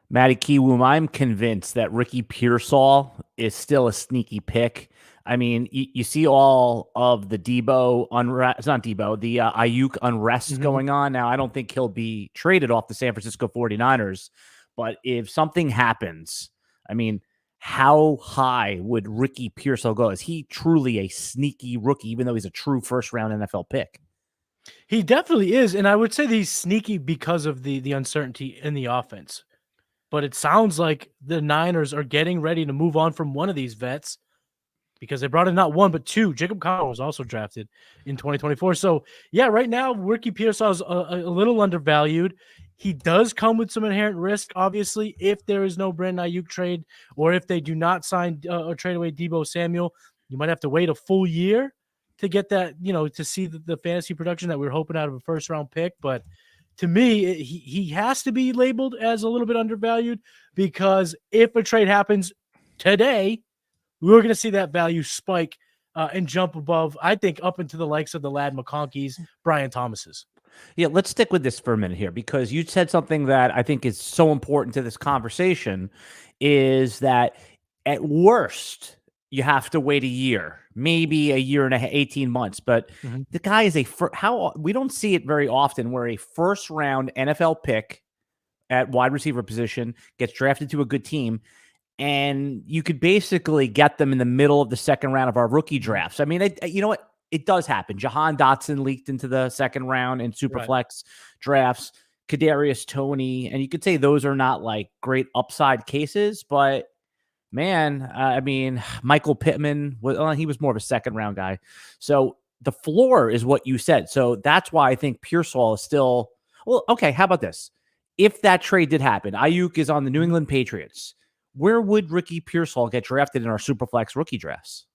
Matty Kiwoom, I'm convinced that Ricky Pearsall is still a sneaky pick. I mean, you see all of the Debo unrest, it's not Debo, the Ayuk unrest Mhm. going on. Now, I don't think he'll be traded off the San Francisco 49ers, but if something happens, I mean, how high would Ricky Pearsall go? Is he truly a sneaky rookie, even though he's a true first round NFL pick? He definitely is, and I would say that he's sneaky because of the uncertainty in the offense. But it sounds like the Niners are getting ready to move on from one of these vets because they brought in not one but two. Jacob Connor was also drafted in 2024. So yeah, right now Ricky Pearsall is a little undervalued. He does come with some inherent risk, obviously, if there is no Brandon Ayuk trade or if they do not sign or trade away Debo Samuel. You might have to wait a full year to get that, to see the fantasy production that we are hoping out of a first round pick. But to me, he has to be labeled as a little bit undervalued because if a trade happens today, we're going to see that value spike and jump above, I think, up into the likes of the Ladd McConkey's, Brian Thomas's. Yeah, let's stick with this for a minute here because you said something that I think is so important to this conversation is that at worst, you have to wait a year, maybe a year and 18 months. But the guy is how we don't see it very often where a first round NFL pick at wide receiver position gets drafted to a good team. And you could basically get them in the middle of the second round of our rookie drafts. I mean, you know what? It does happen. Jahan Dotson leaked into the second round in Superflex drafts. Kadarius Toney, and you could say those are not like great upside cases, but man, I mean, Michael Pittman he was more of a second round guy. So the floor is what you said. So that's why I think Pearsall is still well. Okay, how about this? If that trade did happen, Ayuk is on the New England Patriots. Where would Ricky Pearsall get drafted in our Superflex rookie drafts?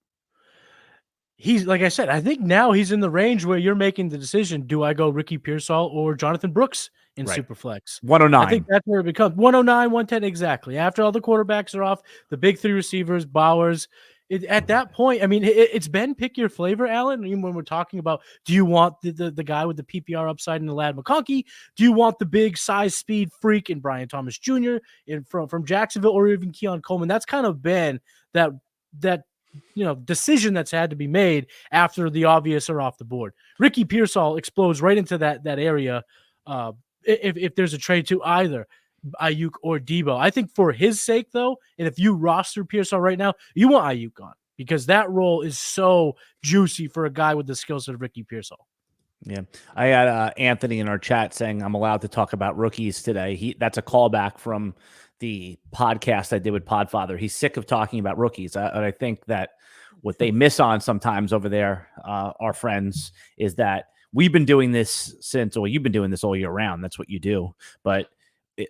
He's like I said, I think now he's in the range where you're making the decision. Do I go Ricky Pearsall or Jonathan Brooks in Right. Superflex? 109. I think that's where it becomes 109, 110 exactly. After all the quarterbacks are off, the big three receivers, Bowers. At that point, I mean, it's been pick your flavor, Alan. When we're talking about, do you want the guy with the PPR upside in the Ladd McConkey? Do you want the big size speed freak in Brian Thomas Jr. From Jacksonville, or even Keon Coleman? That's kind of been that decision that's had to be made after the obvious are off the board. Ricky Pearsall explodes right into that area. If there's a trade to either Ayuk or Debo, I think for his sake though, and if you roster Pearsall right now, you want Ayuk on because that role is so juicy for a guy with the skill set of Ricky Pearsall. Yeah, I had Anthony in our chat saying I'm allowed to talk about rookies today. That's a callback from the podcast I did with Podfather. He's sick of talking about rookies. I think that what they miss on sometimes over there, our friends, is that we've been doing this you've been doing this all year round. That's what you do. But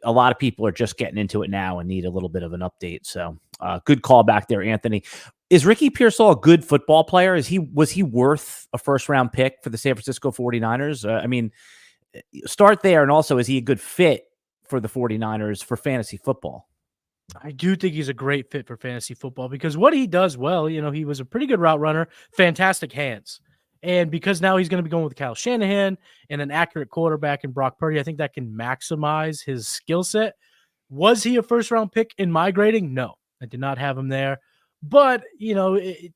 a lot of people are just getting into it now and need a little bit of an update. So good call back there, Anthony. Is Ricky Pearsall a good football player? Was he worth a first round pick for the San Francisco 49ers? I mean, start there. And also, is he a good fit for the 49ers for fantasy football? I do think he's a great fit for fantasy football because what he does well, he was a pretty good route runner, fantastic hands. And because now he's going to be going with Kyle Shanahan and an accurate quarterback in Brock Purdy, I think that can maximize his skill set. Was he a first round pick in my grading? No, I did not have him there. But, the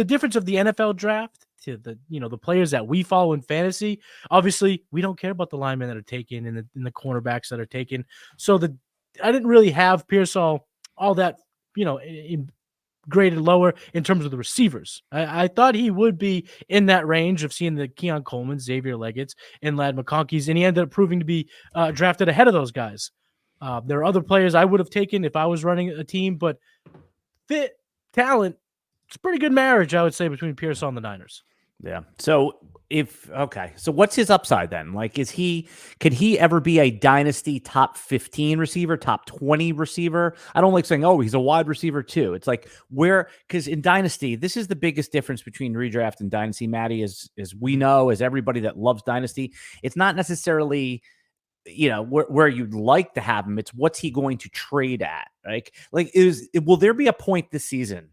difference of the NFL draft to the players that we follow in fantasy, obviously we don't care about the linemen that are taken and the cornerbacks that are taken. So I didn't really have Pearsall all that, graded lower in terms of the receivers. I thought he would be in that range of seeing the Keon Coleman, Xavier Leggett's, and Ladd McConkey's, and he ended up proving to be drafted ahead of those guys. There are other players I would have taken if I was running a team, but fit, talent, it's a pretty good marriage, I would say, between Pearsall and the Niners. Yeah. So so what's his upside then? Like, could he ever be a dynasty top 15 receiver, top 20 receiver? I don't like saying, oh, he's a wide receiver too. It's like because in dynasty, this is the biggest difference between redraft and dynasty, Matty, as we know, as everybody that loves dynasty, it's not necessarily, where you'd like to have him. It's what's he going to trade at? Will there be a point this season?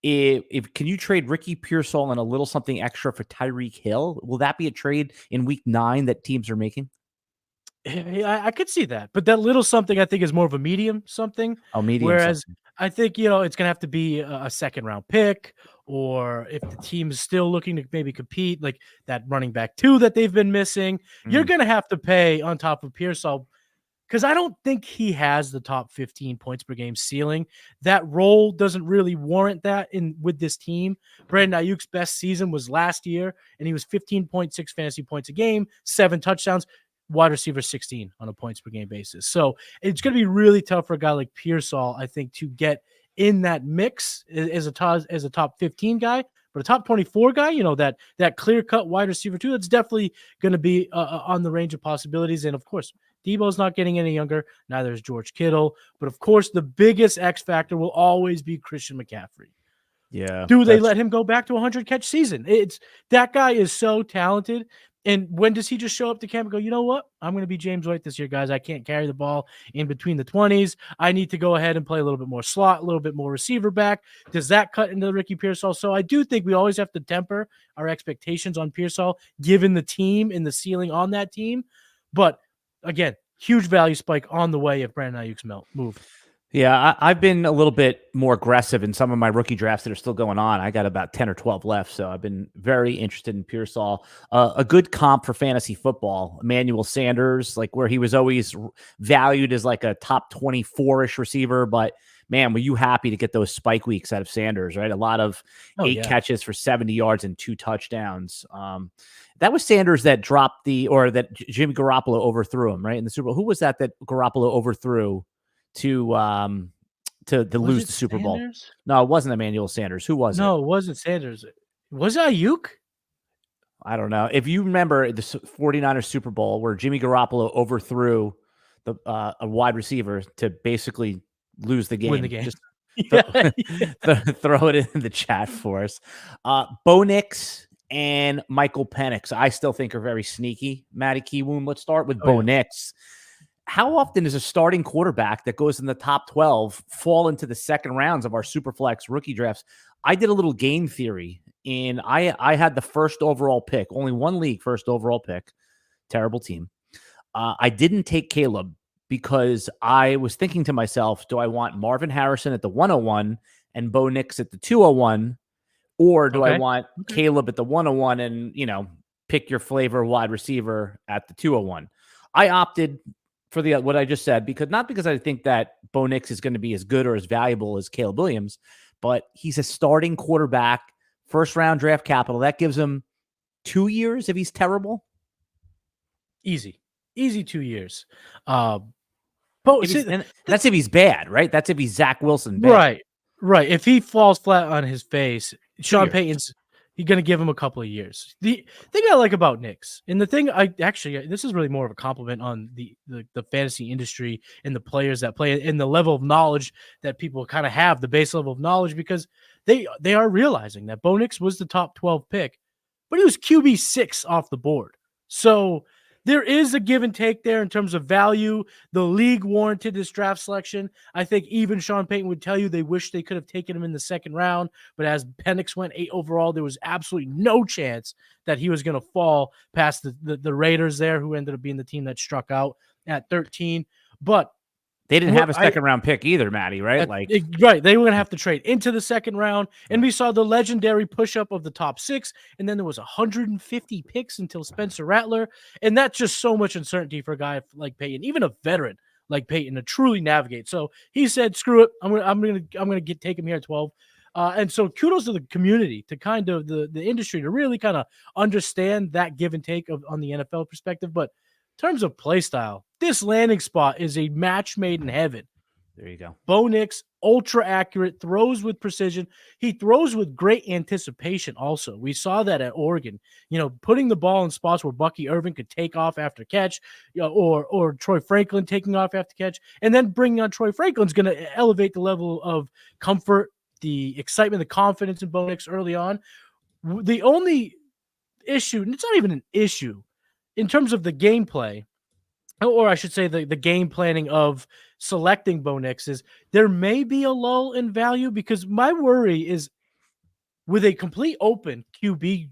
If can you trade Ricky Pearsall and a little something extra for Tyreek Hill? Will that be a trade in week 9 that teams are making? I could see that, but that little something I think is more of a medium something. Oh, medium Whereas something. I think it's gonna have to be a second round pick, or if the team is still looking to maybe compete, like that running back 2 that they've been missing, you're gonna have to pay on top of Pearsall, because I don't think he has the top 15 points per game ceiling. That role doesn't really warrant that with this team. Brandon Ayuk's best season was last year, and he was 15.6 fantasy points a game, 7 touchdowns, wide receiver 16 on a points per game basis. So it's going to be really tough for a guy like Pearsall, I think, to get in that mix as a top 15 guy. But a top 24 guy, that clear-cut wide receiver too, that's definitely going to be on the range of possibilities. And, of course, Debo's not getting any younger. Neither is George Kittle. But, of course, the biggest X factor will always be Christian McCaffrey. Yeah. Do they let him go back to a 100-catch season? That guy is so talented. And when does he just show up to camp and go, you know what? I'm going to be James White this year, guys. I can't carry the ball in between the 20s. I need to go ahead and play a little bit more slot, a little bit more receiver back. Does that cut into Ricky Pearsall? So I do think we always have to temper our expectations on Pearsall, given the team and the ceiling on that team. But, again, huge value spike on the way if Brandon Ayuk's move. Yeah, I've been a little bit more aggressive in some of my rookie drafts that are still going on. I got about 10 or 12 left, so I've been very interested in Pearsall. A good comp for fantasy football, Emmanuel Sanders, like where he was always valued as like a top 24-ish receiver, but man, were you happy to get those spike weeks out of Sanders, right? A lot of 8 catches for 70 yards and 2 touchdowns. That was Sanders that dropped that Jimmy Garoppolo overthrew him, right? In the Super Bowl. Who was that Garoppolo overthrew to lose the Super Bowl? No, it wasn't Emmanuel Sanders. Who was it? No, it wasn't Sanders. Was it Ayuk? I don't know. If you remember the 49ers Super Bowl where Jimmy Garoppolo overthrew a wide receiver to basically lose the game. Win the game. Just throw it in the chat for us. Bo Nix and Michael Penix, I still think are very sneaky. Matty Kiwoom, let's start with Bo Nix. How often does a starting quarterback that goes in the top 12 fall into the second rounds of our Superflex rookie drafts? I did a little game theory, and I had the first overall pick, only one league first overall pick. Terrible team. I didn't take Caleb because I was thinking to myself, do I want Marvin Harrison at the 101 and Bo Nix at the 201, or do I want Caleb at the 101 and, pick your flavor wide receiver at the 201? I opted for what I just said, not because I think that Bo Nix is going to be as good or as valuable as Caleb Williams, but he's a starting quarterback, first round draft capital. That gives him 2 years if he's terrible. Easy 2 years. That's if he's bad, right? That's if he's Zach Wilson bad. Right. If he falls flat on his face, Sean Payton's going to give him a couple of years. The thing I like about Nix, and the thing this is really more of a compliment on the fantasy industry and the players that play and the level of knowledge that people kind of have, the base level of knowledge, because they are realizing that Bo Nix was the top 12 pick, but he was QB 6 off the board. So there is a give and take there in terms of value. The league warranted this draft selection. I think even Sean Payton would tell you they wish they could have taken him in the second round, but as Penix went 8 overall, there was absolutely no chance that he was going to fall past the Raiders there, who ended up being the team that struck out at 13. But they didn't have a second round pick either, Matty, right? Right. They were going to have to trade into the second round. And we saw the legendary push-up of the top 6. And then there was 150 picks until Spencer Rattler. And that's just so much uncertainty for a guy like Payton, even a veteran like Payton, to truly navigate. So he said, screw it. I'm gonna take him here at 12. And so kudos to the community, to kind of the industry, to really kind of understand that give and take on the NFL perspective. But in terms of play style, this landing spot is a match made in heaven. There you go. Bo Nix, ultra accurate, throws with precision. He throws with great anticipation also. We saw that at Oregon, putting the ball in spots where Bucky Irvin could take off after catch, or Troy Franklin taking off after catch. And then bringing on Troy Franklin's going to elevate the level of comfort, the excitement, the confidence in Bo Nix early on. The only issue, and it's not even an issue, in terms of the gameplay, or I should say the game planning of selecting Bo Nix, is there may be a lull in value, because my worry is with a complete open QB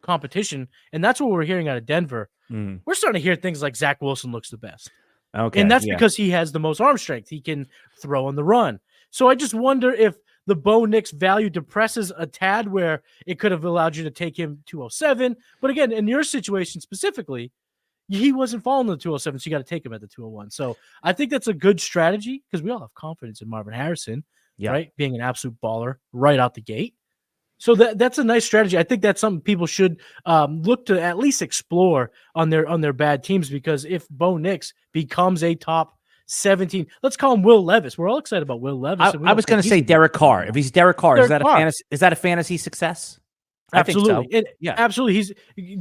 competition, and that's what we're hearing out of Denver, we're starting to hear things like Zach Wilson looks the best. Okay. And that's because he has the most arm strength. He can throw on the run. So I just wonder if the Bo Nix value depresses a tad where it could have allowed you to take him 207. But again, in your situation specifically, he wasn't falling to the 207, so you got to take him at the 201. So I think that's a good strategy because we all have confidence in Marvin Harrison, right? Being an absolute baller right out the gate. So that's a nice strategy. I think that's something people should look to at least explore on their bad teams, because if Bo Nix becomes a top 17, let's call him Will Levis. We're all excited about Will Levis. I was going to say Derek Carr. If he's Derek Carr, is that a fantasy success? Absolutely. I think so. Absolutely.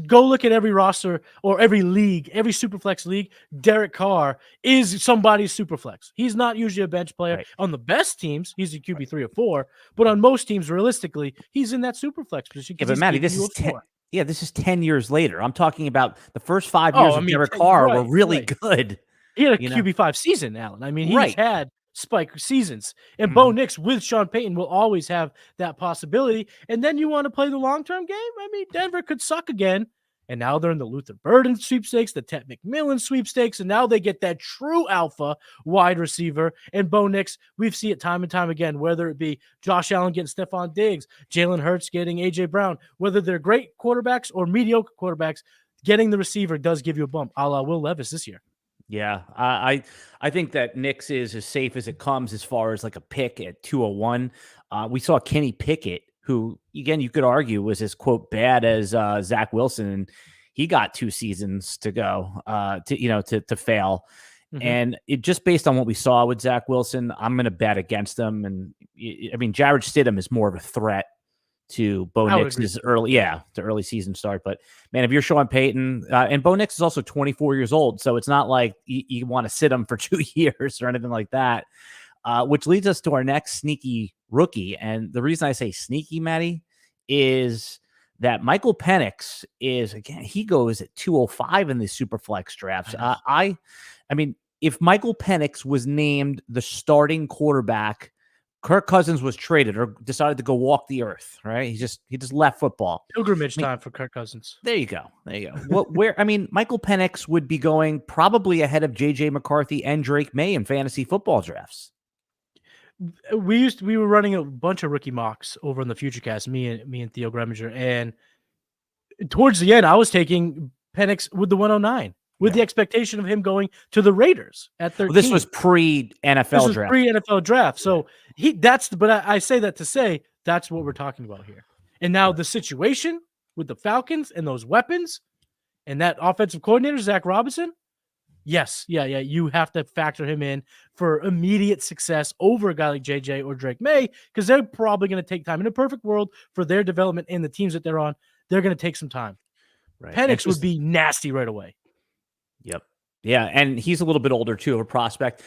Go look at every roster or every league, every Superflex league. Derek Carr is somebody's Superflex. He's not usually a bench player. Right. On the best teams, he's a QB 3 or 4, but on most teams, realistically, he's in that Superflex position. Yeah, but Matty, this is 10 years later. I'm talking about the first 5 years of Derek Carr were really good. He had a QB5 season, Alan. I mean, he's had spike seasons. And Bo Nix with Sean Payton will always have that possibility. And then you want to play the long-term game? I mean, Denver could suck again. And now they're in the Luther Burton sweepstakes, the Ted McMillan sweepstakes, and now they get that true alpha wide receiver. And Bo Nix, we've seen it time and time again, whether it be Josh Allen getting Stephon Diggs, Jalen Hurts getting A.J. Brown, whether they're great quarterbacks or mediocre quarterbacks, getting the receiver does give you a bump, a la Will Levis this year. Yeah, I think that Nix is as safe as it comes as far as like a pick at 201. We saw Kenny Pickett, who, again, you could argue was as, quote, bad as Zach Wilson. And he got 2 seasons to go to fail. And it just based on what we saw with Zach Wilson, I'm going to bet against him. And I mean, Jarrett Stidham is more of a threat to Bo Nix's early season start. But man, if you're Sean Payton, and Bo Nix is also 24 years old, so it's not like you want to sit him for 2 years or anything like that. Which leads us to our next sneaky rookie. And the reason I say sneaky, Matty, is that Michael Penix is, again, he goes at 205 in the Superflex drafts. I mean, if Michael Penix was named the starting quarterback, Kirk Cousins was traded or decided to go walk the earth, right? He just left football. Pilgrimage time for Kirk Cousins. There you go. Michael Penix would be going probably ahead of JJ McCarthy and Drake May in fantasy football drafts. We were running a bunch of rookie mocks over in the FutureCast, me and Theo Greminger, and towards the end, I was taking Penix with the 109. With the expectation of him going to the Raiders at 13. Well, this was pre-NFL draft. Pre-NFL draft. So I say that to say that's what we're talking about here. And now the situation with the Falcons and those weapons and that offensive coordinator, Zach Robinson, yes, you have to factor him in for immediate success over a guy like JJ or Drake May, because they're probably going to take time. In a perfect world for their development and the teams that they're on, they're going to take some time. Right. Penix would be nasty right away. Yep. Yeah, and he's a little bit older too, of a prospect.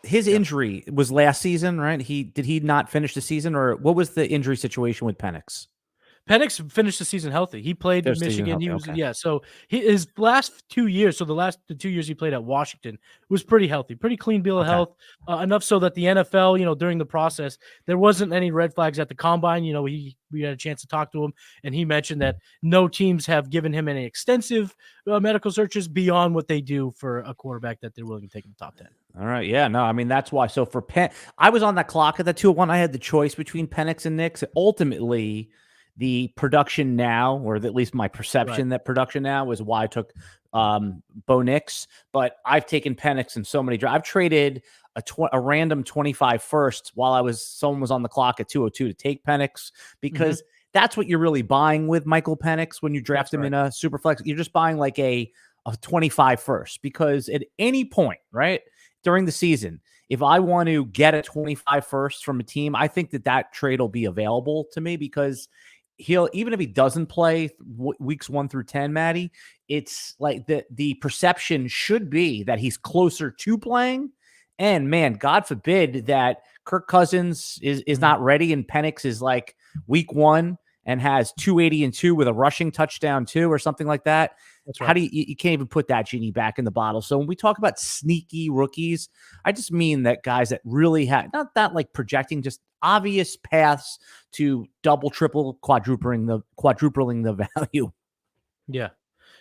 His injury was last season, right? Did he not finish the season, or what was the injury situation with Penix? Penix finished the season healthy. He played in Michigan. So his last 2 years, the 2 years he played at Washington, was pretty healthy, pretty clean bill of health, enough so that the NFL, during the process, there wasn't any red flags at the combine. We had a chance to talk to him, and he mentioned that no teams have given him any extensive medical searches beyond what they do for a quarterback that they're willing to take in the top 10. All right. Yeah, no, I mean, that's why. So for I was on that clock at the 201. I had the choice between Penix and Nix. Ultimately, the production now, or at least my perception that production now, is why I took Bo Nix. But I've taken Penix in so many drafts. I've traded a random 25 first while someone was on the clock at 202 to take Penix, because that's what you're really buying with Michael Penix when you draft him in a super flex. You're just buying like a 25 first, because at any point, right, during the season, if I want to get a 25 first from a team, I think that trade will be available to me, because even if he doesn't play weeks 1 through 10, Matty, it's like the perception should be that he's closer to playing. And man, God forbid that Kirk Cousins is not ready and Penix is like week 1 and has 280 with a rushing touchdown too, or something like that. That's right. How do you can't even put that genie back in the bottle. So when we talk about sneaky rookies, I just mean that guys that really have, not that like projecting, just obvious paths to double, triple, quadrupling the value. Yeah.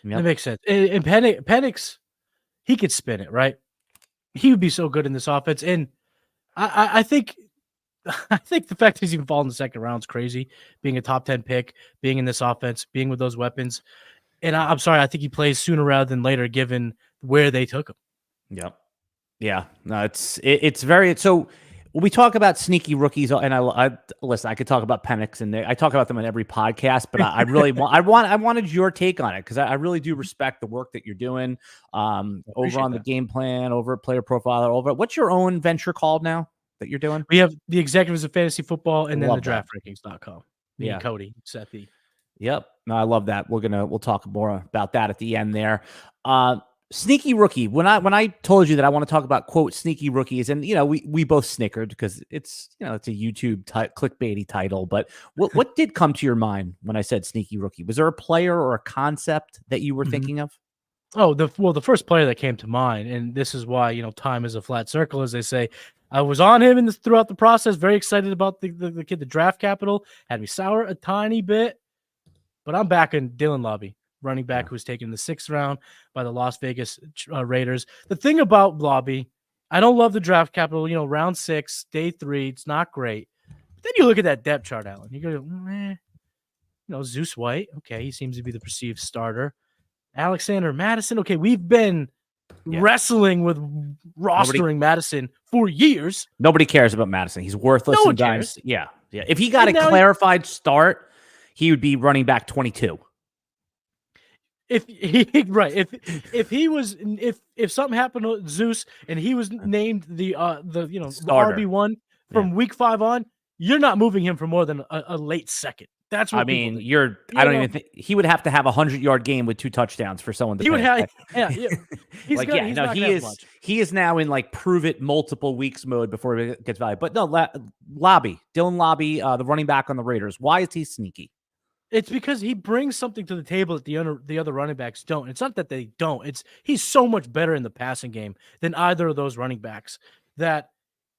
That makes sense. And Penix, he could spin it, right? He would be so good in this offense. And I think the fact that he's even fallen in the second round is crazy. Being a top 10 pick, being in this offense, being with those weapons. And I'm sorry, I think he plays sooner rather than later, given where they took him. Yep. Yeah. No, it's very so. When we talk about sneaky rookies, and I listen, I could talk about Penix, and I talk about them on every podcast, but I really I wanted your take on it because I really do respect the work that you're doing over on the game plan, over at Player Profiler, what's your own venture called now that you're doing? We have the Executives of Fantasy Football and then the DraftRankings.com. Me and Cody, Sethi. Yep. No, I love that. We'll talk more about that at the end there. Sneaky rookie. When I told you that I want to talk about quote sneaky rookies, and we both snickered because it's it's a YouTube clickbaity title. But what did come to your mind when I said sneaky rookie? Was there a player or a concept that you were thinking of? Oh, the first player that came to mind, and this is why time is a flat circle, as they say. I was on him throughout the process. Very excited about the kid. The draft capital had me sour a tiny bit, but I'm back in Dylan Laube, running back who was taken in the 6th round by the Las Vegas Raiders. The thing about Laube, I don't love the draft capital. Round 6, day 3, it's not great. But then you look at that depth chart, Alan. You go, Zeus White. Okay, he seems to be the perceived starter. Alexander Madison. Okay, we've been wrestling with rostering Madison for years. Nobody cares about Madison. He's worthless. No one cares. Yeah. If he got a clarified start, he would be running back 22. If something happened to Zeus and he was named the RB1 from week 5 on, you're not moving him for more than a late second. That's what I don't even think he would have to have 100-yard game with 2 touchdowns for someone to he would have. Yeah. He is now in prove it multiple weeks mode before he gets value. But no, Dylan Laube, the running back on the Raiders. Why is he sneaky? It's because he brings something to the table that the other running backs don't. It's not that they don't. He's so much better in the passing game than either of those running backs that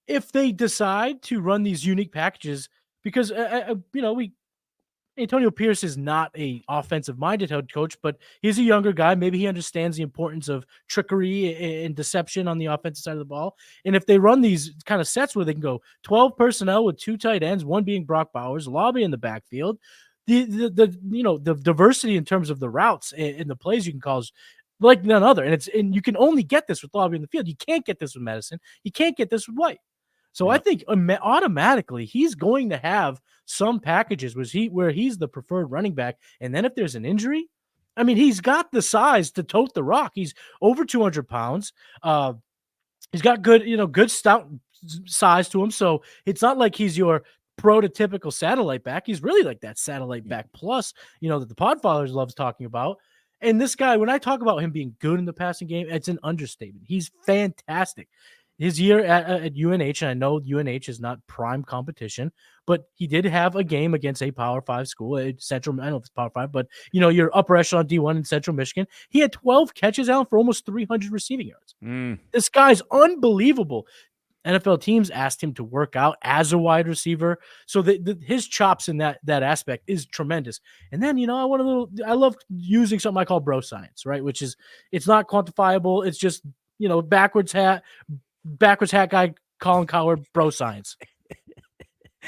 if they decide to run these unique packages, because Antonio Pierce is not a offensive-minded head coach, but he's a younger guy. Maybe he understands the importance of trickery and deception on the offensive side of the ball. And if they run these kind of sets where they can go 12 personnel with 2 tight ends, one being Brock Bowers, Laube in the backfield, the diversity in terms of the routes and the plays you can call is like none other. And you can only get this with Laube in the field. You can't get this with Madison. You can't get this with White. So I think automatically he's going to have some packages where he's the preferred running back. And then if there's an injury, I mean, he's got the size to tote the rock. He's over 200 pounds. He's got good stout size to him. So it's not like he's your prototypical satellite back. He's really like that satellite back plus, that the Podfathers loves talking about. And this guy, when I talk about him being good in the passing game, it's an understatement. He's fantastic. His year at UNH, and I know UNH is not prime competition, but he did have a game against a Power 5 school at Central. I don't know if it's Power 5, but your upper echelon D1 in Central Michigan. He had 12 catches out for almost 300 receiving yards. This guy's unbelievable. NFL teams asked him to work out as a wide receiver, so his chops in that aspect is tremendous. And then I love using something I call bro science, right? Which is it's not quantifiable. It's just backwards hat guy, Colin Cowherd, bro science.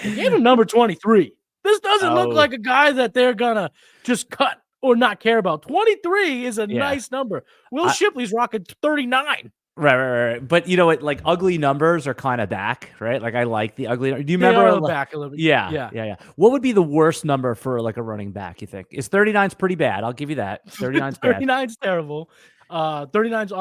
They gave him number 23. This doesn't look like a guy that they're gonna just cut or not care about. 23 is a nice number. Will Shipley's rocking 39. Right. But you know what? Ugly numbers are kind of back, right? I like the ugly. Do you remember? Back a little bit. Yeah. What would be the worst number for a running back? You think? Is 39's pretty bad? I'll give you that. 39's bad. 39's terrible. 39's.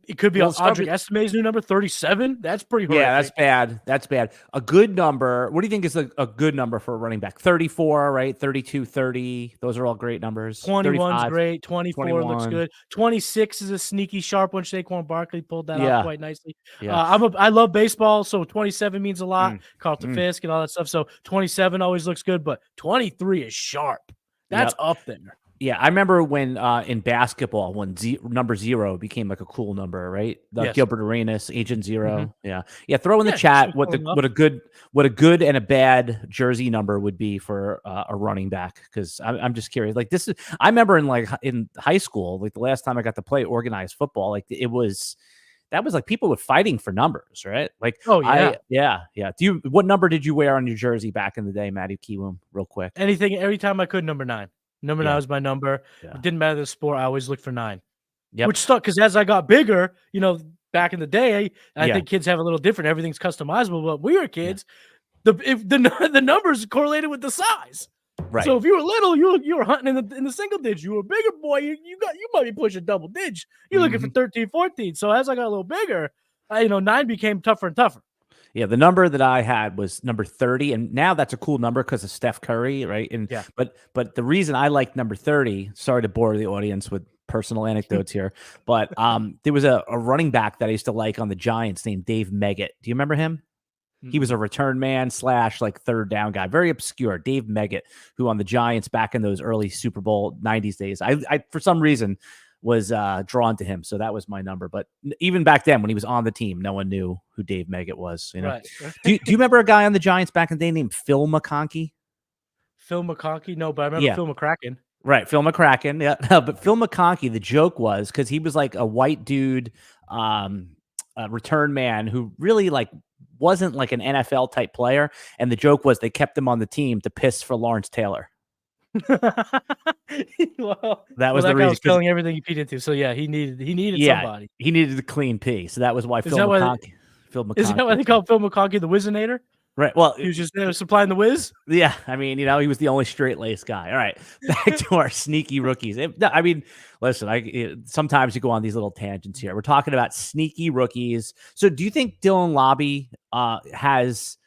It could be Audric Estime's new number, 37. That's pretty horrific. Yeah, that's bad. A good number. What do you think is a good number for a running back? 34, right? 32, 30. Those are all great numbers. 21's great. 24 looks good. 26 is a sneaky sharp one. Saquon Barkley pulled that off quite nicely. Yeah. I love baseball, so 27 means a lot. Carlton Fisk and all that stuff. So 27 always looks good, but 23 is sharp. That's up there. Yeah, I remember when in basketball when number 0 became like a cool number, right? Yes. Gilbert Arenas, Agent 0. Mhm. Yeah. Throw in the Yeah, chat sure, what cool enough. a good and a bad jersey number would be for a running back, because I'm just curious. Like this is, I remember in high school, like the last time I got to play organized football, like that was like people were fighting for numbers, right? Like Oh, yeah. yeah. What number did you wear on your jersey back in the day, Matty Kiwoom, real quick? Anything, every time I could, number 9. Number 9 Yeah. was my number. Yeah. It didn't matter the sport. I always looked for 9. Yep. Which stuck because as I got bigger, back in the day, I Yeah. think kids have a little different. Everything's customizable. But we were kids. The numbers correlated with the size. Right. So if you were little, you were hunting in the single digits. You were a bigger boy, you might be pushing double digits. You're looking for 13, 14. So as I got a little bigger, 9 became tougher and tougher. Yeah, the number that I had was number 30, and now that's a cool number because of Steph Curry, right? And yeah, but the reason I like number 30, sorry to bore the audience with personal anecdotes here, but there was a running back that I used to like on the Giants named Dave Meggett. Do you remember him? He was a return man / like third down guy, very obscure. Dave Meggett, who on the Giants back in those early Super Bowl 90s days, I for some reason was drawn to him. So that was my number. But even back then when he was on the team, no one knew who Dave Meggett was. Right. Do you remember a guy on the Giants back in the day named Phil McConkey? Phil McConkey? No, but I remember Phil McCracken. Right, Phil McCracken. Yeah, but Phil McConkey, the joke was because he was like a white dude, return man who really wasn't like an NFL type player. And the joke was they kept him on the team to piss for Lawrence Taylor. That was the reason. Was killing everything he peed into. So yeah, he needed somebody. He needed a clean pee. So that was why Phil McConkey. Is that why they call Phil McConkey the Whizzinator? Right. Well, he was just there supplying the whiz. Yeah. I mean, he was the only straight laced guy. All right. Back to our sneaky rookies. Listen, sometimes you go on these little tangents here. We're talking about sneaky rookies. So do you think Dylan Laube has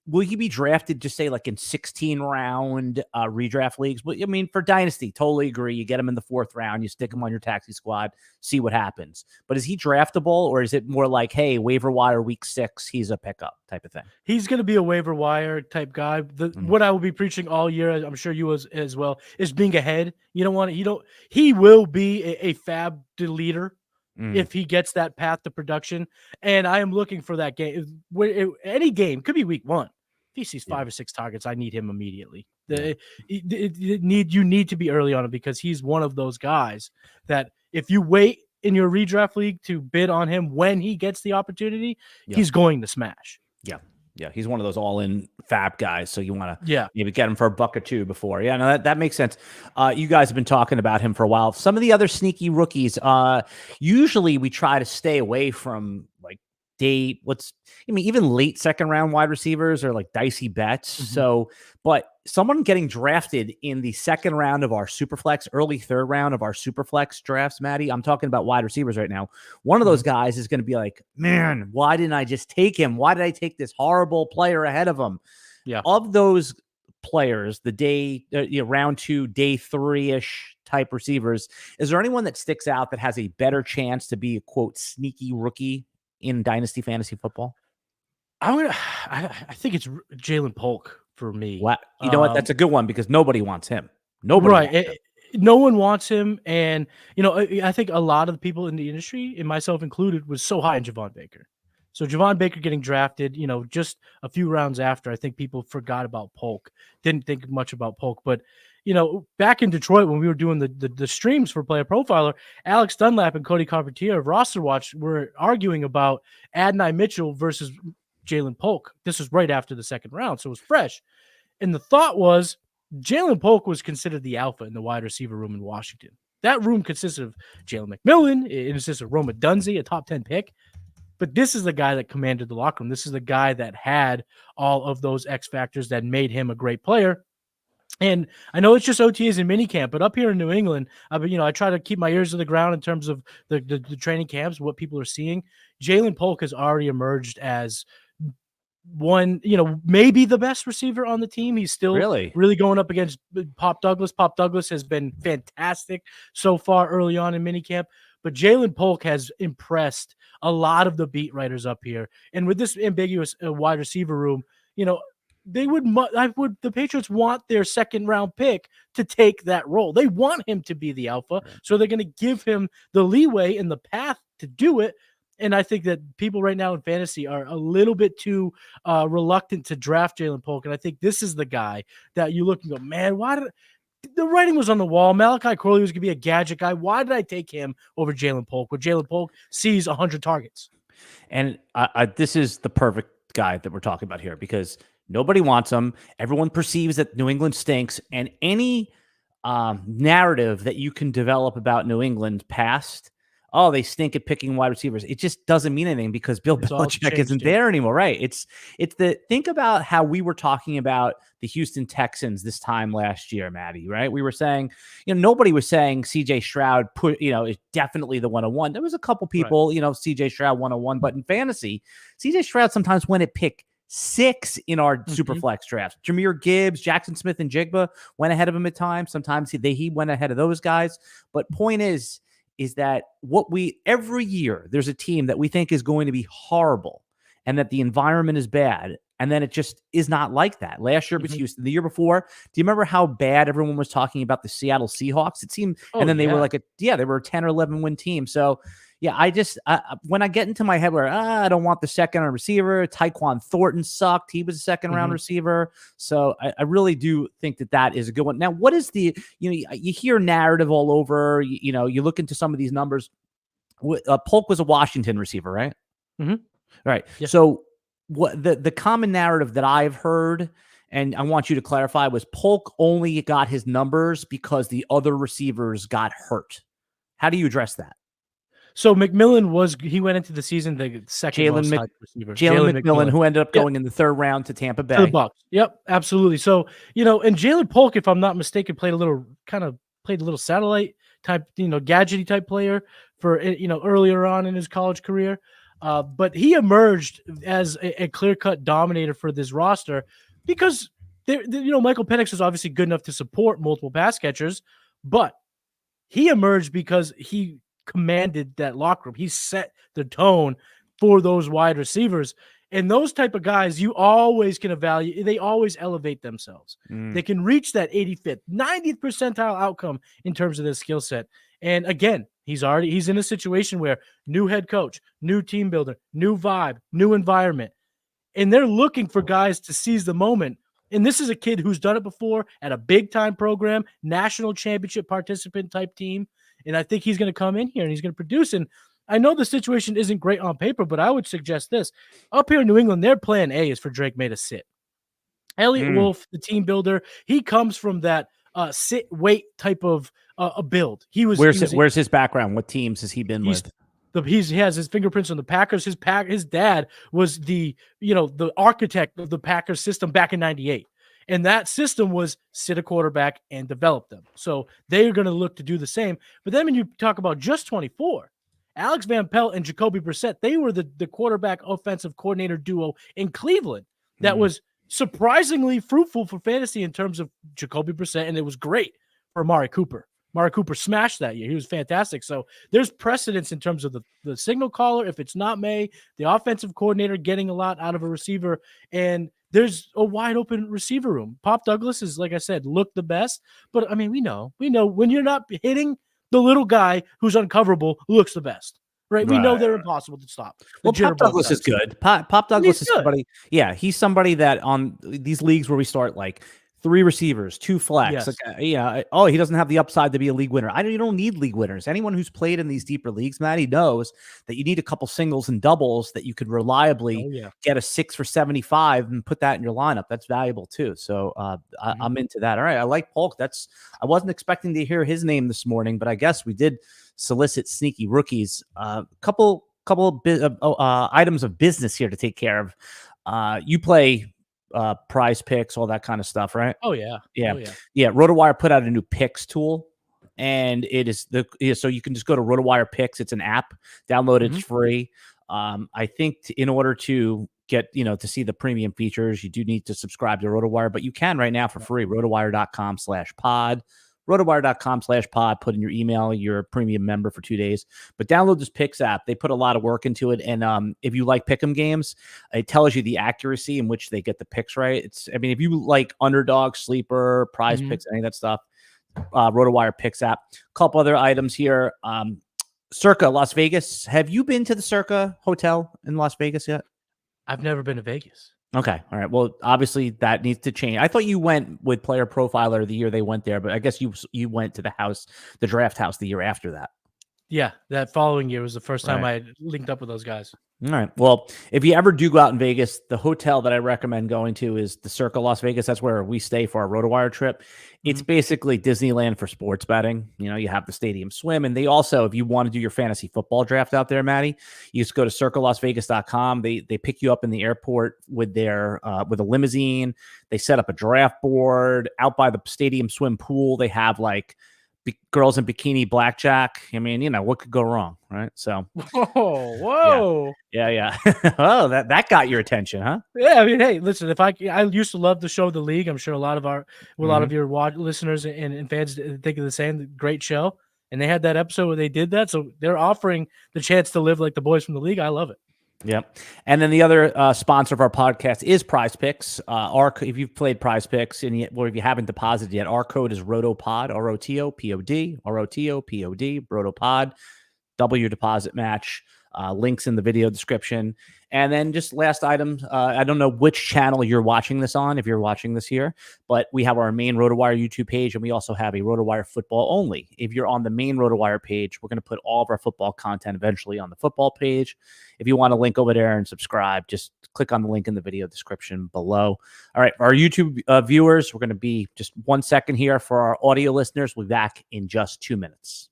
will he be drafted, just say like in 16 round redraft leagues? Well, I mean, for Dynasty, totally agree. You get him in the 4th round, you stick him on your taxi squad, see what happens. But is he draftable, or is it more like, hey, waiver wire week 6, he's a pickup type of thing? He's going to be a waiver wire type guy. What I will be preaching all year, I'm sure you as well, is being ahead. He will be a fab deleter. If he gets that path to production. And I am looking for that game. Any game, could be week 1. If he sees 5 or 6 targets, I need him immediately. You need to be early on him, because he's one of those guys that if you wait in your redraft league to bid on him when he gets the opportunity, he's going to smash. Yeah, he's one of those all-in fab guys. So you want to maybe get him for $1 or $2 before. Yeah, no, that makes sense. You guys have been talking about him for a while. Some of the other sneaky rookies, usually we try to stay away from even late 2nd round wide receivers or like dicey bets. So, but someone getting drafted in the 2nd round of our Superflex, early 3rd round of our Superflex drafts, Matty, I'm talking about wide receivers right now. One of those guys is going to be like, man, why didn't I just take him? Why did I take this horrible player ahead of him? Yeah. Of those players, the day, round 2, day 3-ish type receivers, is there anyone that sticks out that has a better chance to be a quote sneaky rookie in Dynasty fantasy football? I think it's Jalen Polk for me. What? You know what? That's a good one, because nobody wants him. Nobody wants him. No one wants him. And, I think a lot of the people in the industry, and myself included, was so high on Javon Baker. So Javon Baker getting drafted, just a few rounds after, I think people forgot about Polk. Didn't think much about Polk. But, back in Detroit when we were doing the streams for Player Profiler, Alex Dunlap and Cody Carpentier of Roster Watch were arguing about Adonai Mitchell versus Jalen Polk. This was right after the 2nd round, so it was fresh. And the thought was Jalen Polk was considered the alpha in the wide receiver room in Washington. That room consisted of Jalen McMillan. It consisted of Roma Dunze, a top 10 pick. But this is the guy that commanded the locker room. This is the guy that had all of those X factors that made him a great player. And I know it's just OTAs and minicamp, but up here in New England, I try to keep my ears to the ground in terms of the training camps, what people are seeing. Jalen Polk has already emerged as one, maybe the best receiver on the team. He's still really going up against Pop Douglas. Pop Douglas has been fantastic so far early on in minicamp, but Jalen Polk has impressed a lot of the beat writers up here. And with this ambiguous wide receiver room, the Patriots want their second round pick to take that role. They want him to be the alpha, so they're going to give him the leeway and the path to do it. And I think that people right now in fantasy are a little bit too reluctant to draft Jalen Polk. And I think this is the guy that you look and go, man, why did the writing was on the wall? Malachi Corley was going to be a gadget guy. Why did I take him over Jalen Polk? Where Jalen Polk sees 100 targets. And this is the perfect guy that we're talking about here because nobody wants him. Everyone perceives that New England stinks. And any narrative that you can develop about New England past, oh, they stink at picking wide receivers. It just doesn't mean anything because Bill Belichick isn't there anymore, right? Think about how we were talking about the Houston Texans this time last year, Matty, right? We were saying, nobody was saying CJ Stroud is definitely the 101. There was a couple people, right. CJ Stroud 101, but in fantasy, CJ Stroud sometimes went at pick 6 in our super flex drafts. Jahmyr Gibbs, Jackson Smith, and Jigba went ahead of him at times. Sometimes he went ahead of those guys. But point is that every year there's a team that we think is going to be horrible and that the environment is bad. And then it just is not like that. Last year it was Houston. The year before, do you remember how bad everyone was talking about the Seattle Seahawks? It seemed, they were they were a 10 or 11 win team. So yeah, when I get into my head where I don't want the second round receiver, Tyquan Thornton sucked. He was a second round receiver. So I really do think that is a good one. Now, what is you hear narrative all over, you look into some of these numbers. Polk was a Washington receiver, right? Right. Yeah. So what the common narrative that I've heard, and I want you to clarify, was Polk only got his numbers because the other receivers got hurt. How do you address that? So McMillan went into the season the second most receiver. Jalen McMillan, who ended up going in the third round to Tampa Bay. To the Bucs. Yep, absolutely. So, and Jalen Polk, if I'm not mistaken, played a little satellite type, gadgety type player for, earlier on in his college career. But he emerged as a clear-cut dominator for this roster because, Michael Penix is obviously good enough to support multiple pass catchers, but he emerged because he commanded that locker room. He set the tone for those wide receivers. And those type of guys, you always can evaluate. They always elevate themselves. They can reach that 85th, 90th percentile outcome in terms of their skill set. And again, he's in a situation where new head coach, new team builder, new vibe, new environment. And they're looking for guys to seize the moment. And this is a kid who's done it before at a big-time program, national championship participant type team. And I think he's going to come in here and he's going to produce. And I know the situation isn't great on paper, but I would suggest this. Up here in New England, their plan A is for Drake May to sit. Elliott Wolf, the team builder, he comes from that sit-wait type of a build. Where's his background? What teams has he been with? He has his fingerprints on the Packers. His dad was the architect of the Packers system back in '98. And that system was sit a quarterback and develop them. So they're going to look to do the same. But then when you talk about just 24, Alex Van Pelt and Jacoby Brissett, they were the quarterback offensive coordinator duo in Cleveland that was surprisingly fruitful for fantasy in terms of Jacoby Brissett, and it was great for Amari Cooper. Amari Cooper smashed that year. He was fantastic. So there's precedence in terms of the signal caller. If it's not May, the offensive coordinator getting a lot out of a receiver, and there's a wide open receiver room. Pop Douglas is, like I said, looked the best. But, I mean, we know when you're not hitting, the little guy who's uncoverable looks the best. Right? We know they're impossible to stop. Well, Pop Douglas is good. Pop Douglas is somebody. Yeah, he's somebody that on these leagues where we start like 3 receivers, 2 flex. Yes. He doesn't have the upside to be a league winner. You don't need league winners. Anyone who's played in these deeper leagues, Matty, knows that you need a couple singles and doubles that you could reliably get a 6 for 75 and put that in your lineup. That's valuable too. So I'm into that. All right, I like Polk. I wasn't expecting to hear his name this morning, but I guess we did solicit sneaky rookies. Couple items of business here to take care of. You play PrizePicks, all that kind of stuff, right? Oh yeah. RotoWire put out a new picks tool, and it is so you can just go to RotoWire Picks. It's an app, download it, it's free. I think in order to get to see the premium features, you do need to subscribe to RotoWire, but you can right now for free. RotoWire.com/pod. rotowire.com/pod. Put in your email. You're a premium member for 2 days. But download this picks app. They put a lot of work into it. And if you like pick'em games, it tells you the accuracy in which they get the picks right. If you like underdog, sleeper, PrizePicks, any of that stuff, RotoWire picks app. A couple other items here. Circa Las Vegas. Have you been to the Circa Hotel in Las Vegas yet? I've never been to Vegas. Okay. All right. Well, obviously that needs to change. I thought you went with Player Profiler the year they went there, but I guess you went to the draft house the year after that. Yeah, that following year was the first time Right. I had linked up with those guys. All right. Well, if you ever do go out in Vegas, the hotel that I recommend going to is the Circa Las Vegas. That's where we stay for our RotoWire trip. It's basically Disneyland for sports betting. You have the stadium swim, and they also, if you want to do your fantasy football draft out there, Matty, you just go to circalasvegas.com. They pick you up in the airport with with a limousine. They set up a draft board out by the stadium swim pool. They have like girls in bikini blackjack. What could go wrong, right? So, whoa, yeah. Oh, that got your attention, huh? Yeah, hey, listen. I used to love the show, The League. I'm sure a lot of your listeners and fans think of the same. Great show, and they had that episode where they did that. So they're offering the chance to live like the boys from The League. I love it. Yep. And then the other sponsor of our podcast is PrizePicks. If you've played PrizePicks or if you haven't deposited yet, our code is ROTOPOD, ROTOPOD, ROTOPOD, ROTOPOD. Double your deposit match. Links in the video description. And then just last item, I don't know which channel you're watching this on, if you're watching this here, but we have our main RotoWire YouTube page, and we also have a RotoWire football only. If you're on the main RotoWire page, we're going to put all of our football content eventually on the football page. If you want to link over there and subscribe, just click on the link in the video description below. All right, our YouTube viewers, we're going to be just 1 second here. For our audio listeners, we'll be back in just 2 minutes.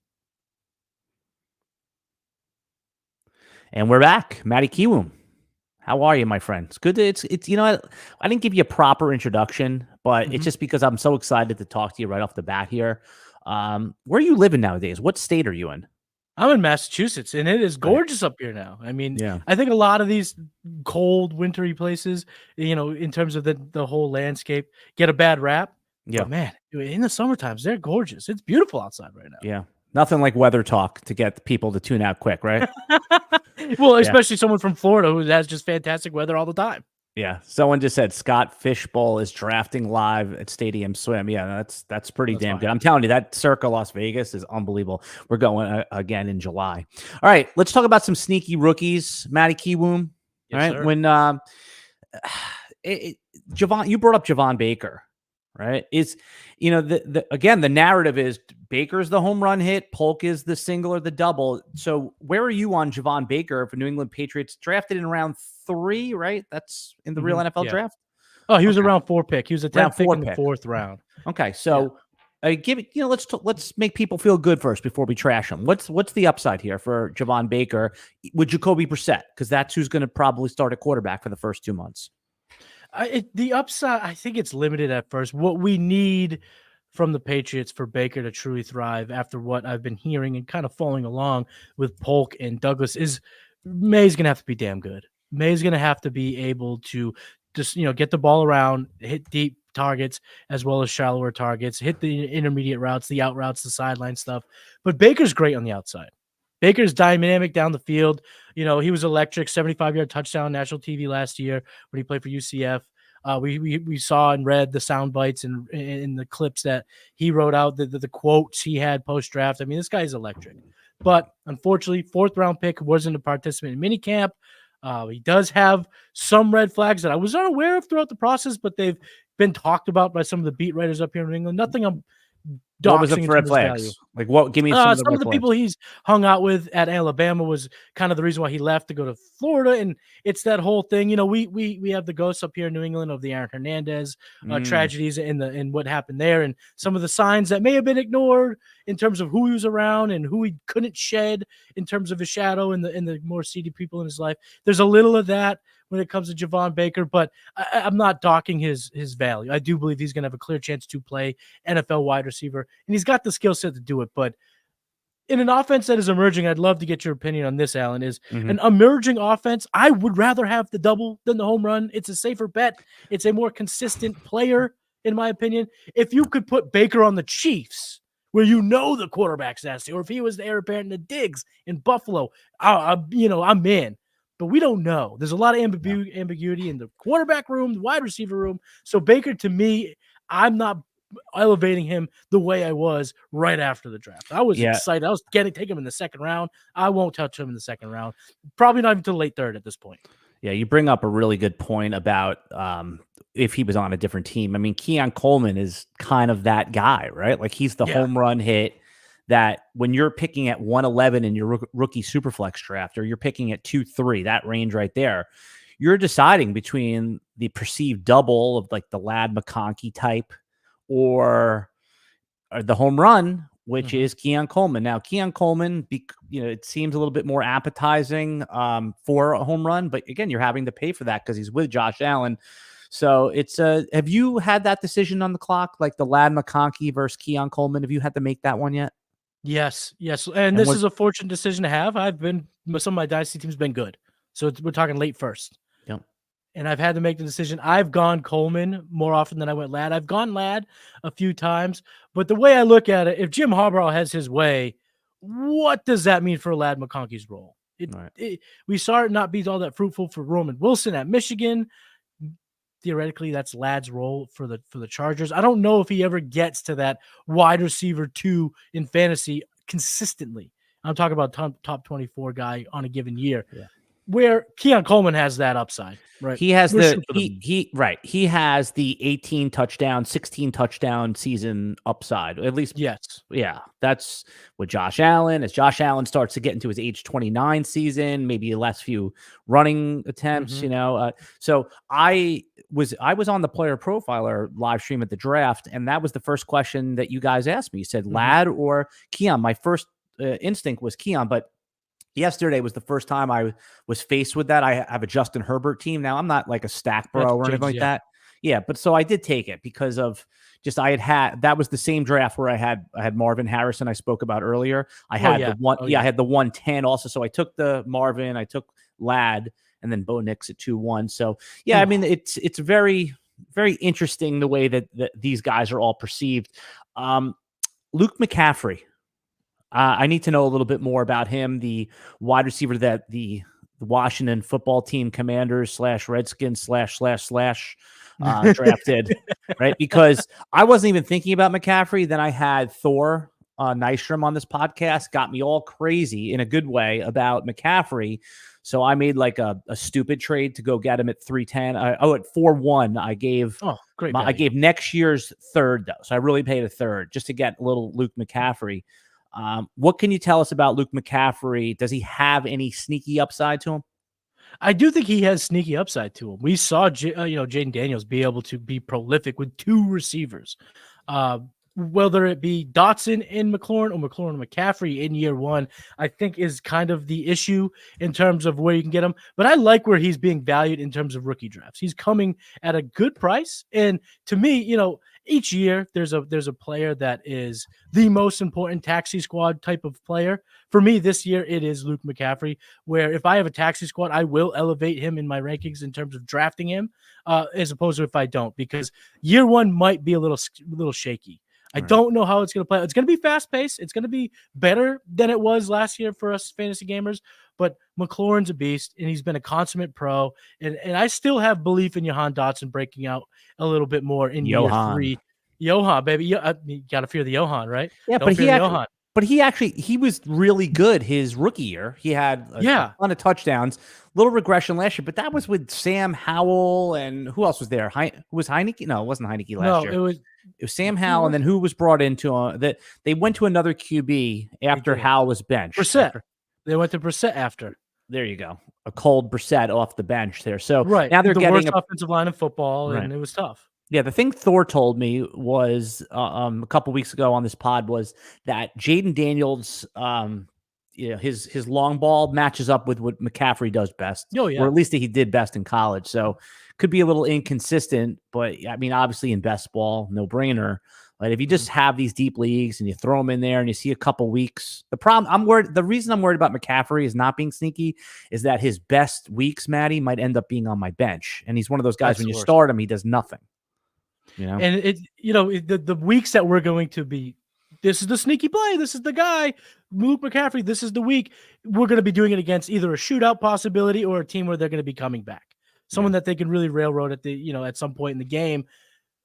And we're back. Matty Kiwoom. How are you, my friend? It's good. It's I didn't give you a proper introduction, but it's just because I'm so excited to talk to you right off the bat here. Where are you living nowadays? What state are you in? I'm in Massachusetts, and it is gorgeous up here now. I think a lot of these cold, wintry places, in terms of the whole landscape, get a bad rap. Yeah, but man, in the summer times, they're gorgeous. It's beautiful outside right now. Yeah, nothing like weather talk to get people to tune out quick, right? Well, especially someone from Florida who has just fantastic weather all the time. Yeah. Someone just said Scott Fishbowl is drafting live at Stadium Swim. Yeah, that's pretty damn good. I'm telling you, that Circa Las Vegas is unbelievable. We're going again in July. All right, let's talk about some sneaky rookies. Matty Kiwoom. All right, sir. When Javon, you brought up Javon Baker, right? Again, the narrative is Baker's the home run hit, Polk is the single or the double. So where are you on Javon Baker for New England Patriots? Drafted in round 3, right? That's in the real NFL draft. Oh, he was a round 4 pick. He was a 10th pick in the 4th round. Okay, so give it. Let's make people feel good first before we trash them. What's the upside here for Javon Baker with Jacoby Brissett? Because that's who's going to probably start at quarterback for the first 2 months. The upside, I think it's limited at first. What we need from the Patriots for Baker to truly thrive, after what I've been hearing and kind of following along with Polk and Douglas, is May's going to have to be damn good. May's going to have to be able to just, get the ball around, hit deep targets as well as shallower targets, hit the intermediate routes, the out routes, the sideline stuff. But Baker's great on the outside. Baker's dynamic down the field. He was electric, 75-yard touchdown, national TV last year when he played for UCF. We saw and read the sound bites and in the clips that he wrote out, the quotes he had post-draft. This guy is electric. But unfortunately, 4th round pick, wasn't a participant in minicamp. He does have some red flags that I was unaware of throughout the process, but they've been talked about by some of the beat writers up here in New England. Nothing I'm What was it for red flags? Like what? Give me some of the people he's hung out with at Alabama was kind of the reason why he left to go to Florida, and it's that whole thing. We have the ghosts up here in New England of the Aaron Hernandez tragedies and what happened there, and some of the signs that may have been ignored in terms of who he was around and who he couldn't shed in terms of his shadow and the more seedy people in his life. There's a little of that when it comes to Javon Baker, but I'm not docking his value. I do believe he's going to have a clear chance to play NFL wide receiver, and he's got the skill set to do it. But in an offense that is emerging, I'd love to get your opinion on this, Alan, is an emerging offense. I would rather have the double than the home run. It's a safer bet. It's a more consistent player, in my opinion. If you could put Baker on the Chiefs where the quarterback's nasty, or if he was the heir apparent in the Diggs in Buffalo, I'm in. But we don't know. There's a lot of ambiguity in the quarterback room, the wide receiver room. So Baker, to me, I'm not elevating him the way I was right after the draft. I was excited. I was taking him in the second round. I won't touch him in the second round. Probably not even to the late third at this point. Yeah, you bring up a really good point about if he was on a different team. I mean, Keon Coleman is kind of that guy, right? Like he's the home run hit that when you're picking at 111 in your rookie superflex draft, or you're picking at 2-3, that range right there, you're deciding between the perceived double of like the Ladd McConkey type or the home run, which is Keon Coleman. Now, Keon Coleman, it seems a little bit more appetizing for a home run, but again, you're having to pay for that because he's with Josh Allen. So it's have you had that decision on the clock, like the Ladd McConkey versus Keon Coleman? Have you had to make that one yet? Yes. And this is a fortunate decision to have. Some of my dynasty teams been good. So we're talking late first. Yep. And I've had to make the decision. I've gone Coleman more often than I went Ladd. I've gone Ladd a few times, but the way I look at it, if Jim Harbaugh has his way, what does that mean for Ladd McConkey's role? We saw it not be all that fruitful for Roman Wilson at Michigan. Theoretically, that's Ladd's role for the Chargers. I don't know if he ever gets to that wide receiver 2 in fantasy consistently. I'm talking about top 24 guy on a given year. Yeah. Where Keon Coleman has that upside, right? He has he has the 18 touchdown, 16 touchdown season upside. At least, yes. Yeah, that's with Josh Allen. As Josh Allen starts to get into his age 29 season, maybe less few running attempts, So I was on the Player Profiler live stream at the draft, and that was the first question that you guys asked me. You said Ladd or Keon. My first instinct was Keon, but yesterday was the first time I was faced with that. I have a Justin Herbert team. Now, I'm not like a stack bro or anything like that. Yeah, but so I did take it because of just that was the same draft where I had Marvin Harrison I spoke about earlier. I had I had the 110 also. So I took the Marvin, I took Ladd, and then Bo Nix at 2-1. So I mean it's very, very interesting the way that these guys are all perceived. Luke McCaffrey. I need to know a little bit more about him, the wide receiver that the Washington football team Commanders / Redskins / drafted, right? Because I wasn't even thinking about McCaffrey. Then I had Thor Nystrom on this podcast, got me all crazy in a good way about McCaffrey. So I made like a stupid trade to go get him at 310. At 4-1, I gave I gave next year's third though. So I really paid a third just to get a little Luke McCaffrey. What can you tell us about Luke McCaffrey? Does he have any sneaky upside to him? I do think he has sneaky upside to him. We saw, Jaden Daniels be able to be prolific with 2 receivers, whether it be Dotson in McLaurin or McLaurin and McCaffrey in year 1, I think is kind of the issue in terms of where you can get him. But I like where he's being valued in terms of rookie drafts. He's coming at a good price. And to me, each year there's a player that is the most important taxi squad type of player. For me this year, it is Luke McCaffrey, where if I have a taxi squad, I will elevate him in my rankings in terms of drafting him, as opposed to if I don't, because year 1 might be a little shaky. I don't know how it's going to play. It's going to be fast-paced. It's going to be better than it was last year for us fantasy gamers. But McLaurin's a beast, and he's been a consummate pro. And I still have belief in Jahan Dotson breaking out a little bit more in year 3. Johan, baby. You got to fear the Johan, right? Yeah, but he was really good his rookie year. He had a ton of touchdowns, little regression last year, but that was with Sam Howell and who else was there? Who was Heineke? No, it wasn't Heineke last year. It was Sam Howell, and then who was brought into that? They went to another QB after Howell was benched. Brissett. They went to Brissett after. There you go. A cold Brissett off the bench there. So now they're getting the worst offensive line in football, and it was tough. Yeah, the thing Thor told me was a couple weeks ago on this pod was that Jaden Daniels, his long ball matches up with what McCaffrey does best. Or at least he did best in college. So could be a little inconsistent, but I mean, obviously in best ball, no brainer. But if you just have these deep leagues and you throw them in there and you see a couple weeks, the reason I'm worried about McCaffrey is not being sneaky is that his best weeks, Matty, might end up being on my bench. And he's one of those guys, when you start him, he does nothing. And the weeks that we're going to be this is the sneaky play. This is the guy, Luke McCaffrey. This is the week. We're going to be doing it against either a shootout possibility or a team where they're going to be coming back. Someone that they can really railroad at at some point in the game.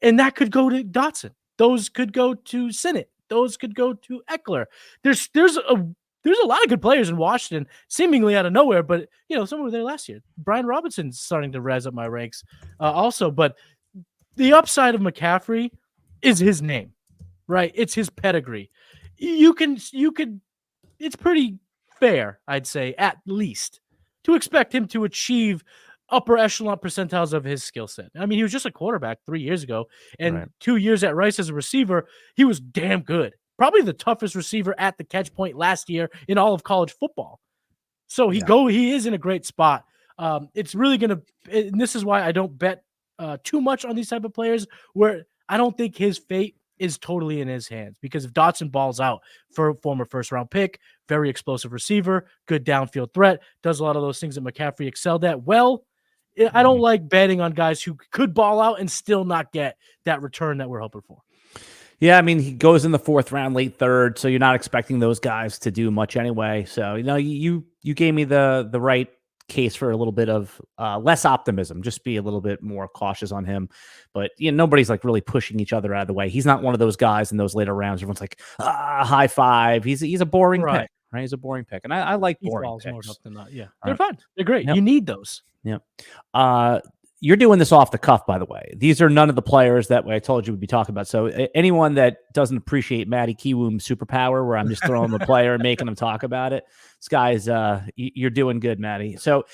And that could go to Dotson. Those could go to Sinnott. Those could go to Eckler. There's a lot of good players in Washington, seemingly out of nowhere, but some were there last year. Brian Robinson's starting to rise up my ranks also, but the upside of McCaffrey is his name, right? It's his pedigree. It's pretty fair, I'd say, at least, to expect him to achieve upper echelon percentiles of his skill set. I mean, he was just a quarterback 3 years ago, and 2 years at Rice as a receiver, he was damn good. Probably the toughest receiver at the catch point last year in all of college football. So he is in a great spot. It's really going to, and this is why I don't bet too much on these type of players, where I don't think his fate is totally in his hands, because if Dotson balls out, for a former first round pick, very explosive receiver, good downfield threat, does a lot of those things that McCaffrey excelled at. Well, I don't like betting on guys who could ball out and still not get that return that we're hoping for. Yeah, I mean, he goes in the 4th round, late 3rd, so you're not expecting those guys to do much anyway. So, you gave me the right case for a little bit of less optimism. Just be a little bit more cautious on him. But nobody's like really pushing each other out of the way. He's not one of those guys in those later rounds. Everyone's like, high five. He's a boring pick, right? He's a boring pick, and I like boring picks. More than that. Yeah, they're fun. They're great. Yep. You need those. Yeah. You're doing this off the cuff, by the way. These are none of the players that I told you we'd be talking about. So anyone that doesn't appreciate Matty Kiwoom's superpower, where I'm just throwing the player and making him talk about it, this guy's, you're doing good, Matty. So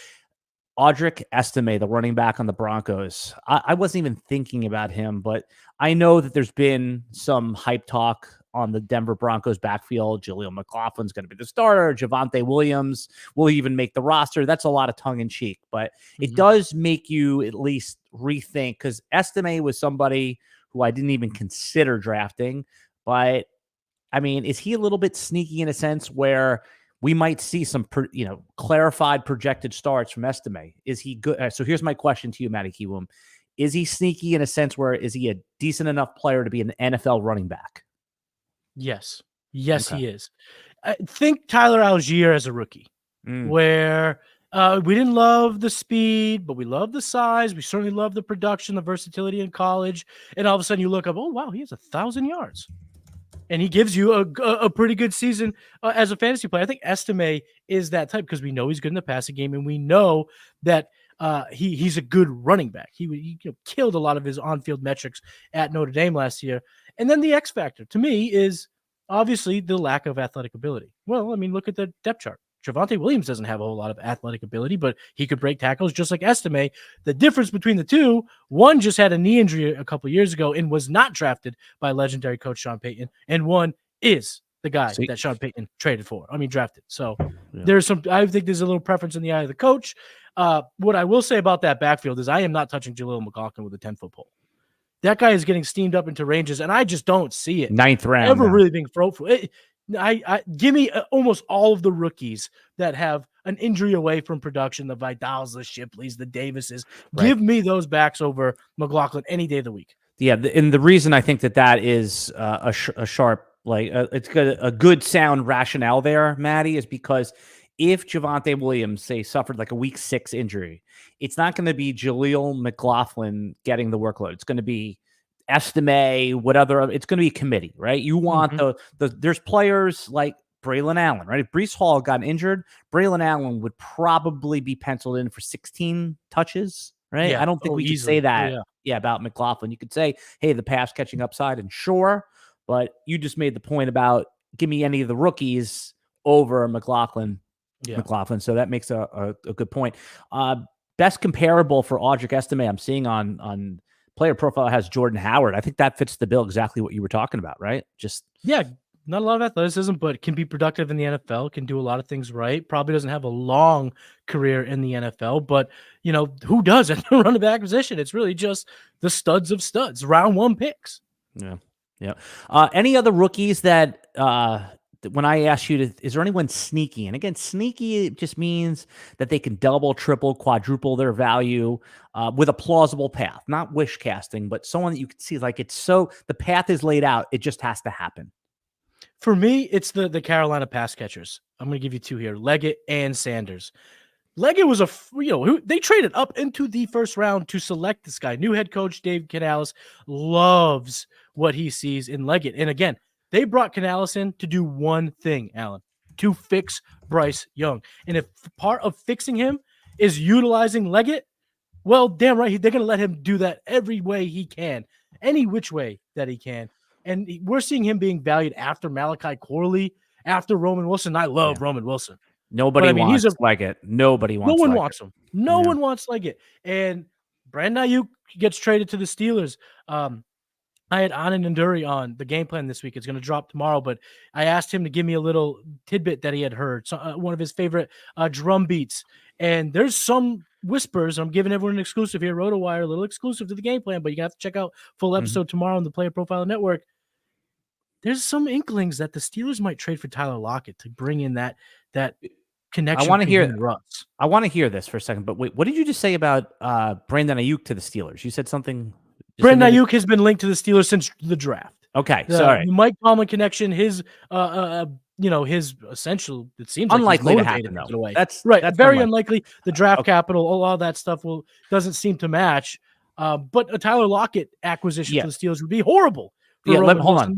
Audric Estime, the running back on the Broncos, I wasn't even thinking about him, but I know that there's been some hype talk on the Denver Broncos backfield. Jaleel McLaughlin's going to be the starter. Javonte Williams will even make the roster. That's a lot of tongue in cheek, but it does make you at least rethink, because Estime was somebody who I didn't even consider drafting. But I mean, is he a little bit sneaky in a sense where we might see some, clarified projected starts from Estime? Is he good? So here's my question to you, Matty Kiwoom. Is he sneaky in a sense where is he a decent enough player to be an NFL running back? Yes. Yes, okay. He is. Think Tyler Algier as a rookie, where we didn't love the speed, but we love the size. We certainly love the production, the versatility in college. And all of a sudden you look up, oh, wow, he has 1,000 yards. And he gives you a pretty good season as a fantasy player. I think Estime is that type, because we know he's good in the passing game, and we know that he's a good running back. He killed a lot of his on-field metrics at Notre Dame last year. And then the X factor to me is obviously the lack of athletic ability. Well, I mean, look at the depth chart. Javonte Williams doesn't have a whole lot of athletic ability, but he could break tackles just like Estime. The difference between the two, one just had a knee injury a couple of years ago and was not drafted by legendary coach Sean Payton, and one is the guy that Sean Payton drafted. So I think there's a little preference in the eye of the coach. What I will say about that backfield is I am not touching Jaleel McLaughlin with a 10-foot pole. That guy is getting steamed up into ranges, and I just don't see it. 9th round. Ever really being fruitful. I give me almost all of the rookies that have an injury away from production, the Vidals, the Shipleys, the Davises. Right. Give me those backs over McLaughlin any day of the week. Yeah, and the reason I think that is a sharp, it's a good sound rationale there, Matty, is because if Javonte Williams, say, suffered like a week 6 injury, it's not going to be Jaleel McLaughlin getting the workload. It's going to be Estime, it's going to be a committee, right? You want there's players like Braylon Allen, right? If Breece Hall got injured, Braylon Allen would probably be penciled in for 16 touches, right? Yeah. I don't think we could say that about McLaughlin. You could say, hey, the pass catching upside, and sure, but you just made the point about give me any of the rookies over McLaughlin. So that makes a good point. Best comparable for Audric Estime I'm seeing on Player Profile has Jordan Howard. I think that fits the bill, exactly what you were talking about, right? Not a lot of athleticism, but can be productive in the NFL, can do a lot of things right. Probably doesn't have a long career in the NFL, but who does at the running back position? It's really just the studs of studs, round 1 picks. Yeah. Any other rookies that when I ask you is there anyone sneaky? And again, sneaky, it just means that they can double, triple, quadruple their value with a plausible path, not wish casting, but someone that you can see, like, the path is laid out. It just has to happen. For me, it's the Carolina pass catchers. I'm going to give you two here, Leggett and Sanders. Leggett was they traded up into the first round to select this guy. New head coach Dave Canales loves what he sees in Leggett. And again, they brought Canales in to do one thing, Alan, to fix Bryce Young. And if part of fixing him is utilizing Leggett, well, damn right, they're going to let him do that every way he can, any which way that he can. And we're seeing him being valued after Malachi Corley, after Roman Wilson. I love Roman Wilson. Nobody wants Leggett. Nobody wants. No one wants him. No one wants Leggett. And Brandon Ayuk gets traded to the Steelers. I had Anand Nanduri on the game plan this week. It's going to drop tomorrow, but I asked him to give me a little tidbit that he had heard, one of his favorite drum beats. And there's some whispers. I'm giving everyone an exclusive here, RotoWire, a little exclusive to the game plan, but you have to check out full episode tomorrow on the Player Profile Network. There's some inklings that the Steelers might trade for Tyler Lockett to bring in that connection. I want to hear this for a second, but wait, what did you just say about Brandon Ayuk to the Steelers? You said something. Brandon Ayuk has been linked to the Steelers since the draft. Okay, sorry. The Mike Tomlin connection, his essential. It seems unlikely like to happen though. That's right. That's very unlikely. The draft capital, all that stuff doesn't seem to match. But a Tyler Lockett acquisition for the Steelers would be horrible. Hold on.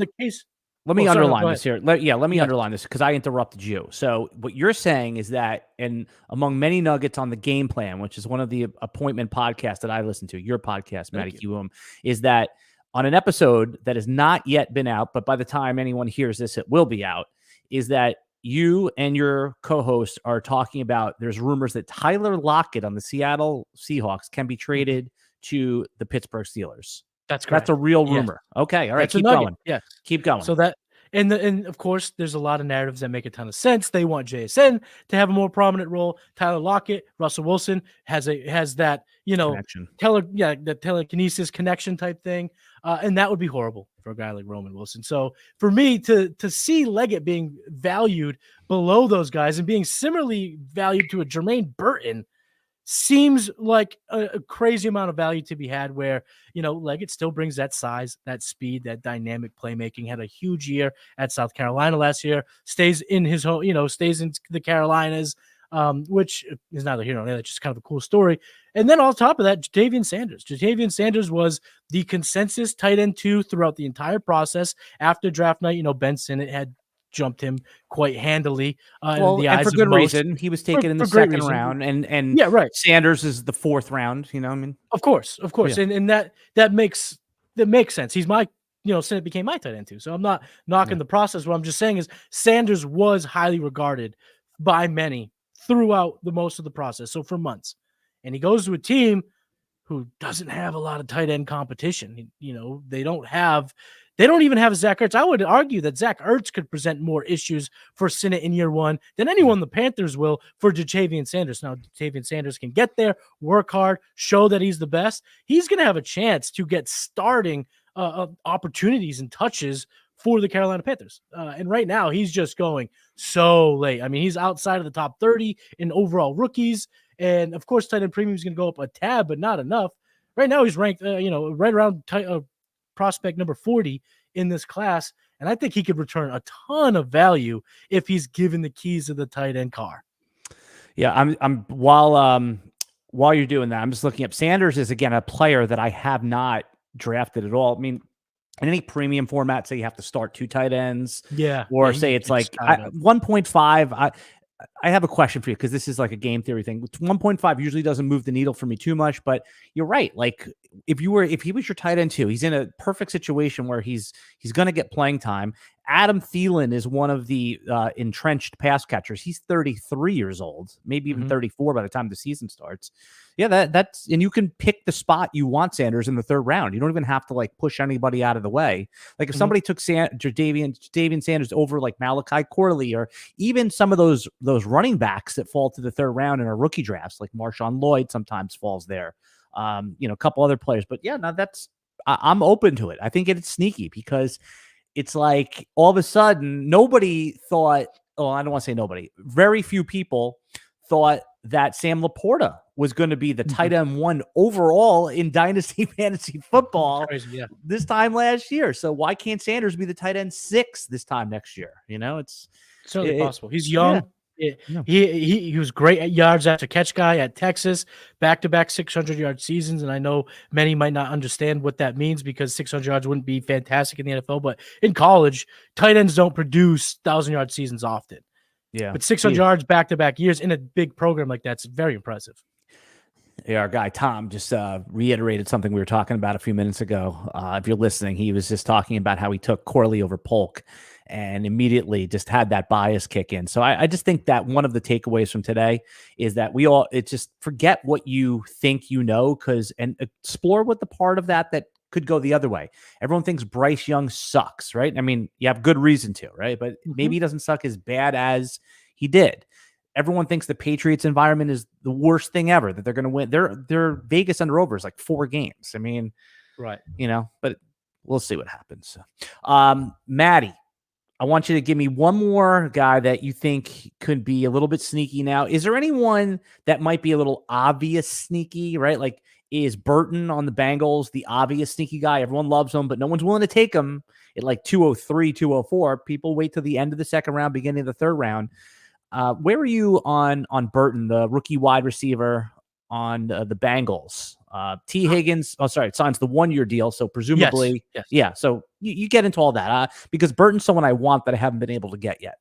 Let me underline this here. Let me underline this because I interrupted you. So what you're saying is that, and among many nuggets on the game plan, which is one of the appointment podcasts that I listen to, your podcast, Matty Kiwoom, is that on an episode that has not yet been out, but by the time anyone hears this, it will be out, is that you and your co-host are talking about there's rumors that Tyler Lockett on the Seattle Seahawks can be traded to the Pittsburgh Steelers. That's correct. That's a real rumor. Yeah. Okay. All right. Keep going. Yeah. Keep going. So that, and of course, there's a lot of narratives that make a ton of sense. They want JSN to have a more prominent role. Tyler Lockett, Russell Wilson has that, connection. The telekinesis connection type thing. And that would be horrible for a guy like Roman Wilson. So for me to see Leggett being valued below those guys and being similarly valued to a Jermaine Burton seems like a crazy amount of value to be had where, Leggett still brings that size, that speed, that dynamic playmaking, had a huge year at South Carolina last year, stays in his home, stays in the Carolinas, which is neither here nor there. That's just kind of a cool story. And then on top of that, Jatavian Sanders was the consensus tight end 2 throughout the entire process. After draft night, Ben Sinnott had jumped him quite handily. And for good reason. He was taken in the second round, and yeah, right. Sanders is the 4th round. Of course, yeah. and that makes sense. He's my, Sinnott became my tight end too. So I'm not knocking the process. What I'm just saying is Sanders was highly regarded by many throughout the most of the process. So for months, and he goes to a team who doesn't have a lot of tight end competition. They don't even have Zach Ertz. I would argue that Zach Ertz could present more issues for Sinnott in year 1 than anyone the Panthers will for Jatavian Sanders. Now, Jatavian Sanders can get there, work hard, show that he's the best. He's going to have a chance to get starting opportunities and touches for the Carolina Panthers. And right now, he's just going so late. I mean, he's outside of the top 30 in overall rookies. And, of course, tight end premium is going to go up a tad, but not enough. Right now, he's ranked, right around prospect number 40 in this class, and I think he could return a ton of value if he's given the keys of the tight end car. Yeah, I'm while you're doing that, I'm just looking up. Sanders is again a player that I have not drafted at all. I mean, in any premium format, say you have to start 2 tight ends, or say it's like 1.5. I have a question for you because this is like a game theory thing. 1.5 usually doesn't move the needle for me too much, but you're right. Like if he was your tight end 2, he's in a perfect situation where he's going to get playing time. Adam Thielen is one of the entrenched pass catchers. He's 33 years old, maybe even 34 by the time the season starts. Yeah, that's and you can pick the spot you want Sanders in the 3rd round. You don't even have to like push anybody out of the way. Like if somebody took Jatavian Sanders over like Malachi Corley or even some of those running backs that fall to the 3rd round in our rookie drafts, like Marshawn Lloyd sometimes falls there. A couple other players, but yeah, no, I'm open to it. I think it's sneaky because it's like all of a sudden nobody thought. Oh, I don't want to say nobody. Very few people thought that Sam Laporta was going to be the tight end 1 overall in Dynasty fantasy football this time last year. So why can't Sanders be the tight end 6 this time next year? It's certainly possible. He's young. He was great at yards after catch guy at Texas, back-to-back 600-yard seasons, and I know many might not understand what that means because 600 yards wouldn't be fantastic in the NFL, but in college, tight ends don't produce 1,000-yard seasons often. Yeah, but 600 yards back-to-back years in a big program like that's very impressive. Yeah, our guy Tom just reiterated something we were talking about a few minutes ago. If you're listening, he was just talking about how he took Corley over Polk and immediately just had that bias kick in. So I just think that one of the takeaways from today is that it's just forget what you think and explore what the part of that could go the other way. Everyone thinks Bryce Young sucks, right? I mean, you have good reason to, right? But maybe he doesn't suck as bad as he did. Everyone thinks the Patriots environment is the worst thing ever, that they're going to win. Their Vegas under over is like 4 games. I mean, right. But we'll see what happens. Matty, I want you to give me one more guy that you think could be a little bit sneaky now. Is there anyone that might be a little obvious sneaky, right? Like, is Burton on the Bengals the obvious sneaky guy? Everyone loves him, but no one's willing to take him at like 203, 204. People wait till the end of the second round, beginning of the third round. Where are you on Burton, the rookie wide receiver on the Bengals? T. Higgins, it signs the 1-year deal, so presumably, yes. Yeah. So you get into all that because Burton's someone I want that I haven't been able to get yet.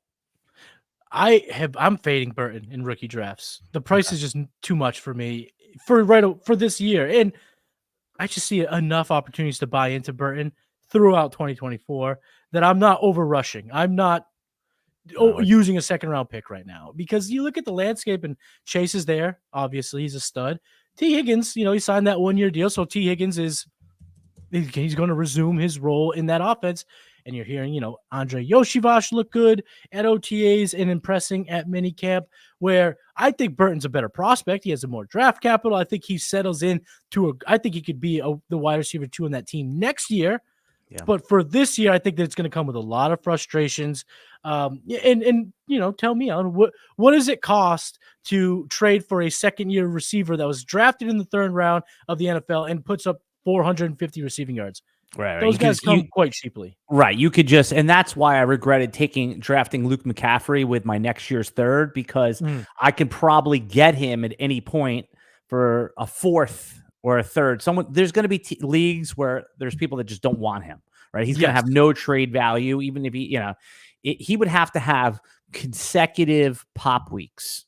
I'm fading Burton in rookie drafts. The price is just too much for me for this year, and I just see enough opportunities to buy into Burton throughout 2024 that I'm not over rushing. I'm not using a second round pick right now because you look at the landscape and Chase is there. Obviously, he's a stud. T. Higgins, he signed that 1-year deal, so T. Higgins he's going to resume his role in that offense. And you're hearing, Andre Yoshivas look good at OTAs and impressing at minicamp, where I think Burton's a better prospect. He has a more draft capital. I think he settles in I think he could be the wide receiver 2 on that team next year. Yeah. But for this year, I think that it's going to come with a lot of frustrations. Tell me, Alan, what does it cost to trade for a second-year receiver that was drafted in the 3rd round of the NFL and puts up 450 receiving yards? Right. Those guys come quite cheaply. Right. You could and that's why I regretted drafting Luke McCaffrey with my next year's 3rd, because I could probably get him at any point for a 4th or a 3rd. There's going to be leagues where there's people that just don't want him, right? He's going to have no trade value, even if he would have to have consecutive pop weeks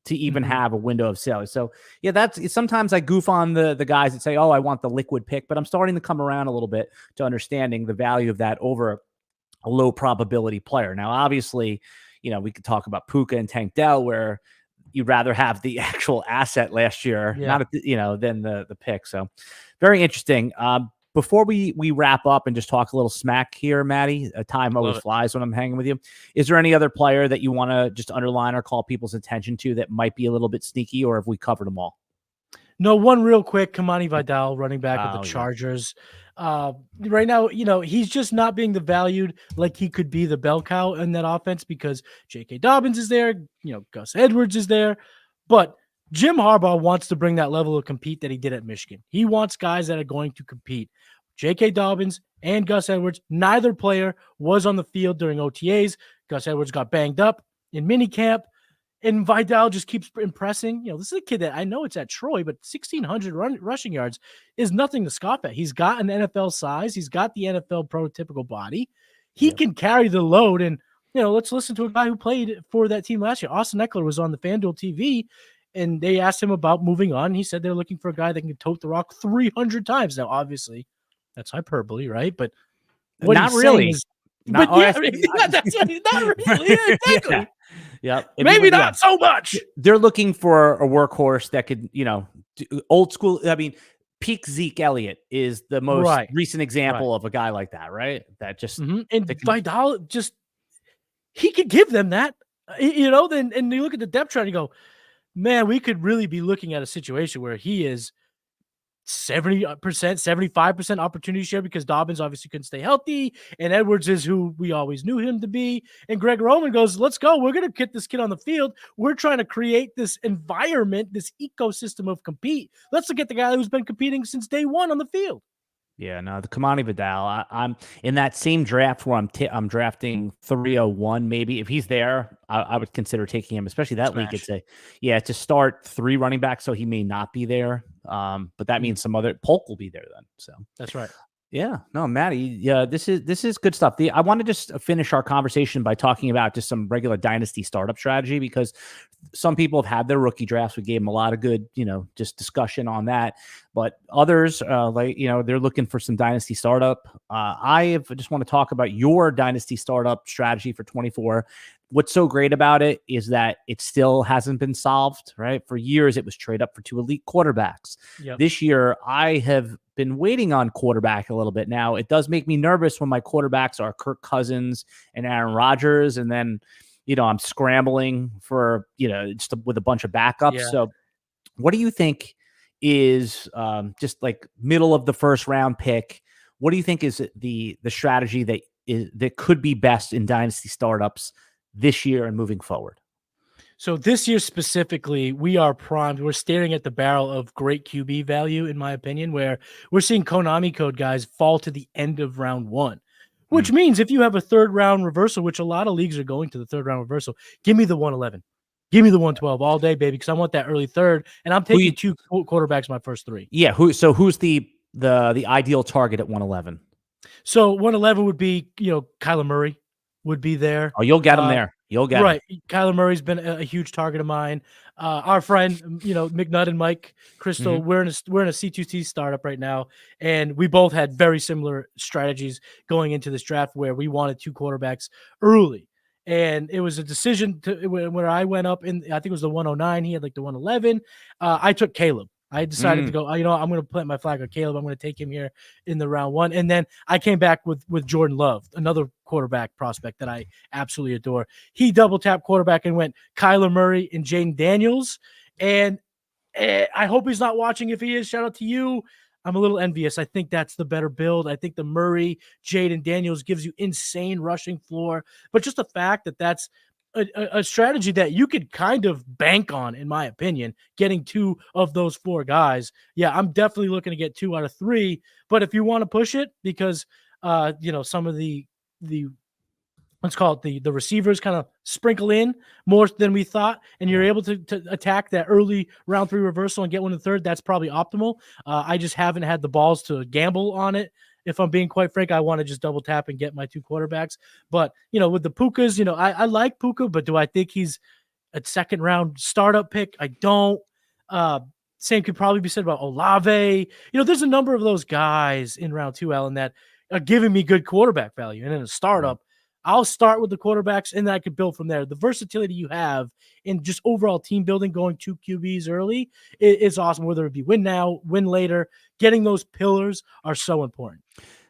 to even have a window of sale. So yeah, sometimes I goof on the guys that say, oh, I want the liquid pick, but I'm starting to come around a little bit to understanding the value of that over a low probability player. Now, obviously, we could talk about Puka and Tank Dell, where you'd rather have the actual asset last year, than the pick. So very interesting. Before we wrap up and just talk a little smack here, Matty, time always flies when I'm hanging with you. Is there any other player that you want to just underline or call people's attention to that might be a little bit sneaky, or have we covered them all? No, one real quick, Kimani Vidal, running back of the Chargers. Right now, he's just not being valued like he could be the bell cow in that offense because J.K. Dobbins is there, Gus Edwards is there, but Jim Harbaugh wants to bring that level of compete that he did at Michigan. He wants guys that are going to compete. J.K. Dobbins and Gus Edwards, neither player was on the field during OTAs. Gus Edwards got banged up in minicamp, and Vidal just keeps impressing. This is a kid that I know it's at Troy, but 1,600 rushing yards is nothing to scoff at. He's got an NFL size. He's got the NFL prototypical body. He can carry the load, and let's listen to a guy who played for that team last year. Austin Eckler was on the FanDuel TV, and they asked him about moving on. He said they're looking for a guy that can tote the rock 300 times. Now, obviously, that's hyperbole, right? But what not really. Not really. Yeah, exactly. Yeah. Maybe not so much. They're looking for a workhorse that could, old school. I mean, peak Zeke Elliott is the most recent example of a guy like that, right? That just and Vidal he could give them that, Then and you look at the depth chart and you go, man, we could really be looking at a situation where he is 70%, 75% opportunity share because Dobbins obviously couldn't stay healthy, and Edwards is who we always knew him to be. And Greg Roman goes, let's go. We're going to get this kid on the field. We're trying to create this environment, this ecosystem of compete. Let's look at the guy who's been competing since day one on the field. Yeah, no, the Kimani Vidal. I'm in that same draft where I'm drafting 301. Maybe if he's there, I would consider taking him, especially that league. It's to start 3 running backs, so he may not be there. But that means some other Polk will be there then. So that's right. Yeah, no, Matty. Yeah, this is good stuff. I want to just finish our conversation by talking about just some regular dynasty startup strategy because some people have had their rookie drafts. We gave them a lot of good, just discussion on that. But others, they're looking for some dynasty startup. I just want to talk about your dynasty startup strategy for 24. What's so great about it is that it still hasn't been solved, right? For years, it was trade up for 2 elite quarterbacks. Yep. This year, I have been waiting on quarterback a little bit now. It does make me nervous when my quarterbacks are Kirk Cousins and Aaron Rodgers, and then, I'm scrambling for, just with a bunch of backups. Yeah. So what do you think is just like middle of the first round pick? What do you think is the strategy that could be best in dynasty startups this year and moving forward? So this year specifically, we are primed. We're staring at the barrel of great QB value, in my opinion, where we're seeing Konami code guys fall to the end of round 1, which means if you have a 3rd round reversal, which a lot of leagues are going to the 3rd round reversal, give me the 111. Give me the 112 all day, baby, because I want that early 3rd, and I'm taking 2 quarterbacks my first 3. Yeah, who's the ideal target at 111? So 111 would be, Kyler Murray would be there. Oh, you'll get him there. You'll get right. Him. Kyler Murray's been a huge target of mine. Our friend, McNutt and Mike Crystal, we're in a C2C startup right now, and we both had very similar strategies going into this draft where we wanted 2 quarterbacks early. And it was a decision where I went up in, I think it was the 109. He had like the 111. I took Caleb. I decided to go, I'm going to plant my flag on Caleb. I'm going to take him here in the round 1. And then I came back with Jordan Love, another quarterback prospect that I absolutely adore. He double tapped quarterback and went Kyler Murray and Jaden Daniels. And I hope he's not watching. If he is, shout out to you. I'm a little envious. I think that's the better build. I think the Murray, Jaden Daniels gives you insane rushing floor. But just the fact that that's a strategy that you could kind of bank on, in my opinion, getting 2 of those 4 guys. Yeah, I'm definitely looking to get 2 out of 3. But if you want to push it, because some of the let's call it the receivers kind of sprinkle in more than we thought, and you're able to attack that early round 3 reversal and get 1 in the 3rd, that's probably optimal. I just haven't had the balls to gamble on it. If I'm being quite frank, I want to just double tap and get my 2 quarterbacks. But, with the Pukas, I like Puka, but do I think he's a 2nd round startup pick? I don't. Same could probably be said about Olave. There's a number of those guys in round 2, Alan, that are giving me good quarterback value. And in a startup, I'll start with the quarterbacks, and then I could build from there. The versatility you have in just overall team building, going 2 QBs early, is awesome, whether it be win now, win later. Getting those pillars are so important.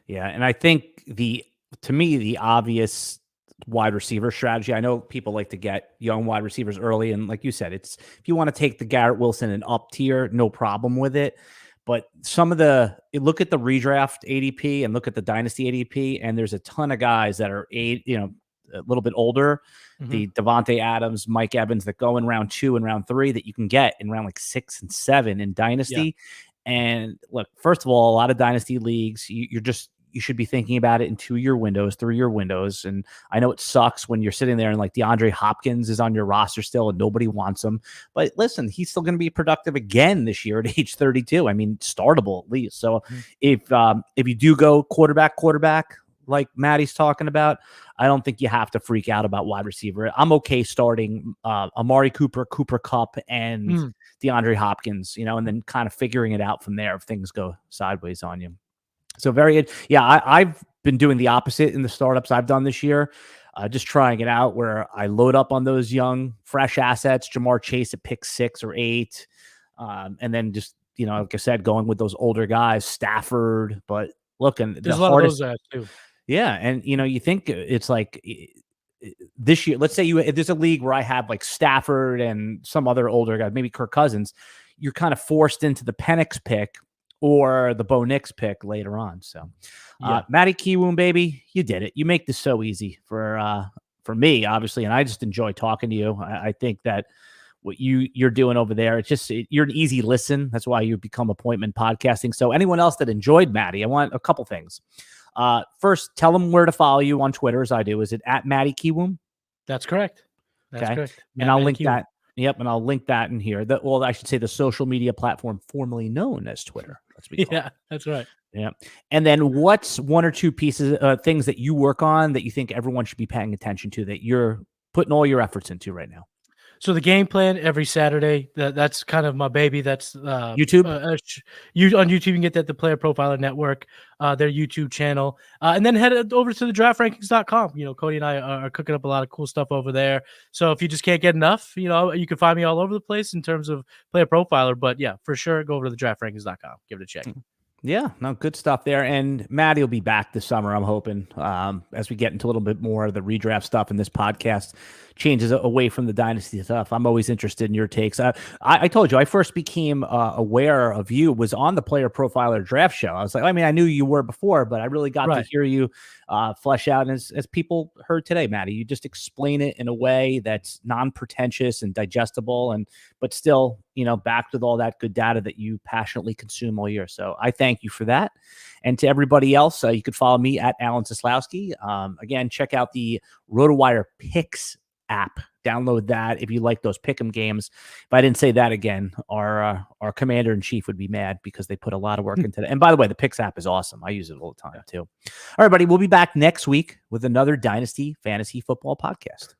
Yeah, and I think to me, the obvious wide receiver strategy, I know people like to get young wide receivers early, and like you said, if you want to take the Garrett Wilson and up tier, no problem with it. But look at the redraft ADP and look at the dynasty ADP, and there's a ton of guys that are a little bit older, the Devontae Adams, Mike Evans that go in round 2 and round 3 that you can get in round like 6 and 7 in dynasty. Yeah. And look, first of all, a lot of dynasty leagues, you should be thinking about it in 2-year windows, 3-year windows. And I know it sucks when you're sitting there and like DeAndre Hopkins is on your roster still and nobody wants him. But listen, he's still going to be productive again this year at age 32. I mean, startable at least. So if you do go quarterback, like Matty's talking about, I don't think you have to freak out about wide receiver. I'm okay starting Amari Cooper, Cooper Kupp, and DeAndre Hopkins, and then kind of figuring it out from there if things go sideways on you. So I've been doing the opposite in the startups I've done this year, just trying it out where I load up on those young, fresh assets, Jamar Chase at pick 6 or 8, and then just, like I said, going with those older guys, Stafford. But look, and there's a lot of those guys too. Yeah, and you think it's like this year. Let's say there's a league where I have like Stafford and some other older guy, maybe Kirk Cousins. You're kind of forced into the Penix pick, or the Bo Nix pick later on. So, Matty Kiwoom, baby, you did it. You make this so easy for me, obviously, and I just enjoy talking to you. I think that what you're doing over there, you're an easy listen. That's why you become appointment podcasting. So anyone else that enjoyed Matty, I want a couple things. First, tell them where to follow you on Twitter, as I do. Is it at Matty Kiwoom? That's correct. That's correct. And I'll link that. Yep, and I'll link that in here. I should say the social media platform formerly known as Twitter. Yeah, that's right. Yeah. And then what's one or two things that you work on that you think everyone should be paying attention to, that you're putting all your efforts into right now? So the game plan every Saturday, that's kind of my baby. That's YouTube. On YouTube, you can get that the Player Profiler Network, their YouTube channel, and then head over to the DraftRankings.com. Cody and I are cooking up a lot of cool stuff over there. So if you just can't get enough, you can find me all over the place in terms of Player Profiler. But yeah, for sure, go over to the DraftRankings.com. Give it a check. Yeah, no, good stuff there. And Matty will be back this summer, I'm hoping, as we get into a little bit more of the redraft stuff, and this podcast changes away from the Dynasty stuff. I'm always interested in your takes. I told you, I first became aware of you was on the Player Profiler Draft Show. I was like, I knew you were before, but I really got to hear you flesh out. And as people heard today, Matty, you just explain it in a way that's non-pretentious and digestible, but still, backed with all that good data that you passionately consume all year. So I thank you for that. And to everybody else, you could follow me at Alan Seslowsky. Again, check out the RotoWire Picks app. Download that if you like those pick'em games. If I didn't say that again, our commander in chief would be mad, because they put a lot of work into that. And by the way, the Picks app is awesome. I use it all the time too. All right, buddy, we'll be back next week with another Dynasty Fantasy Football podcast.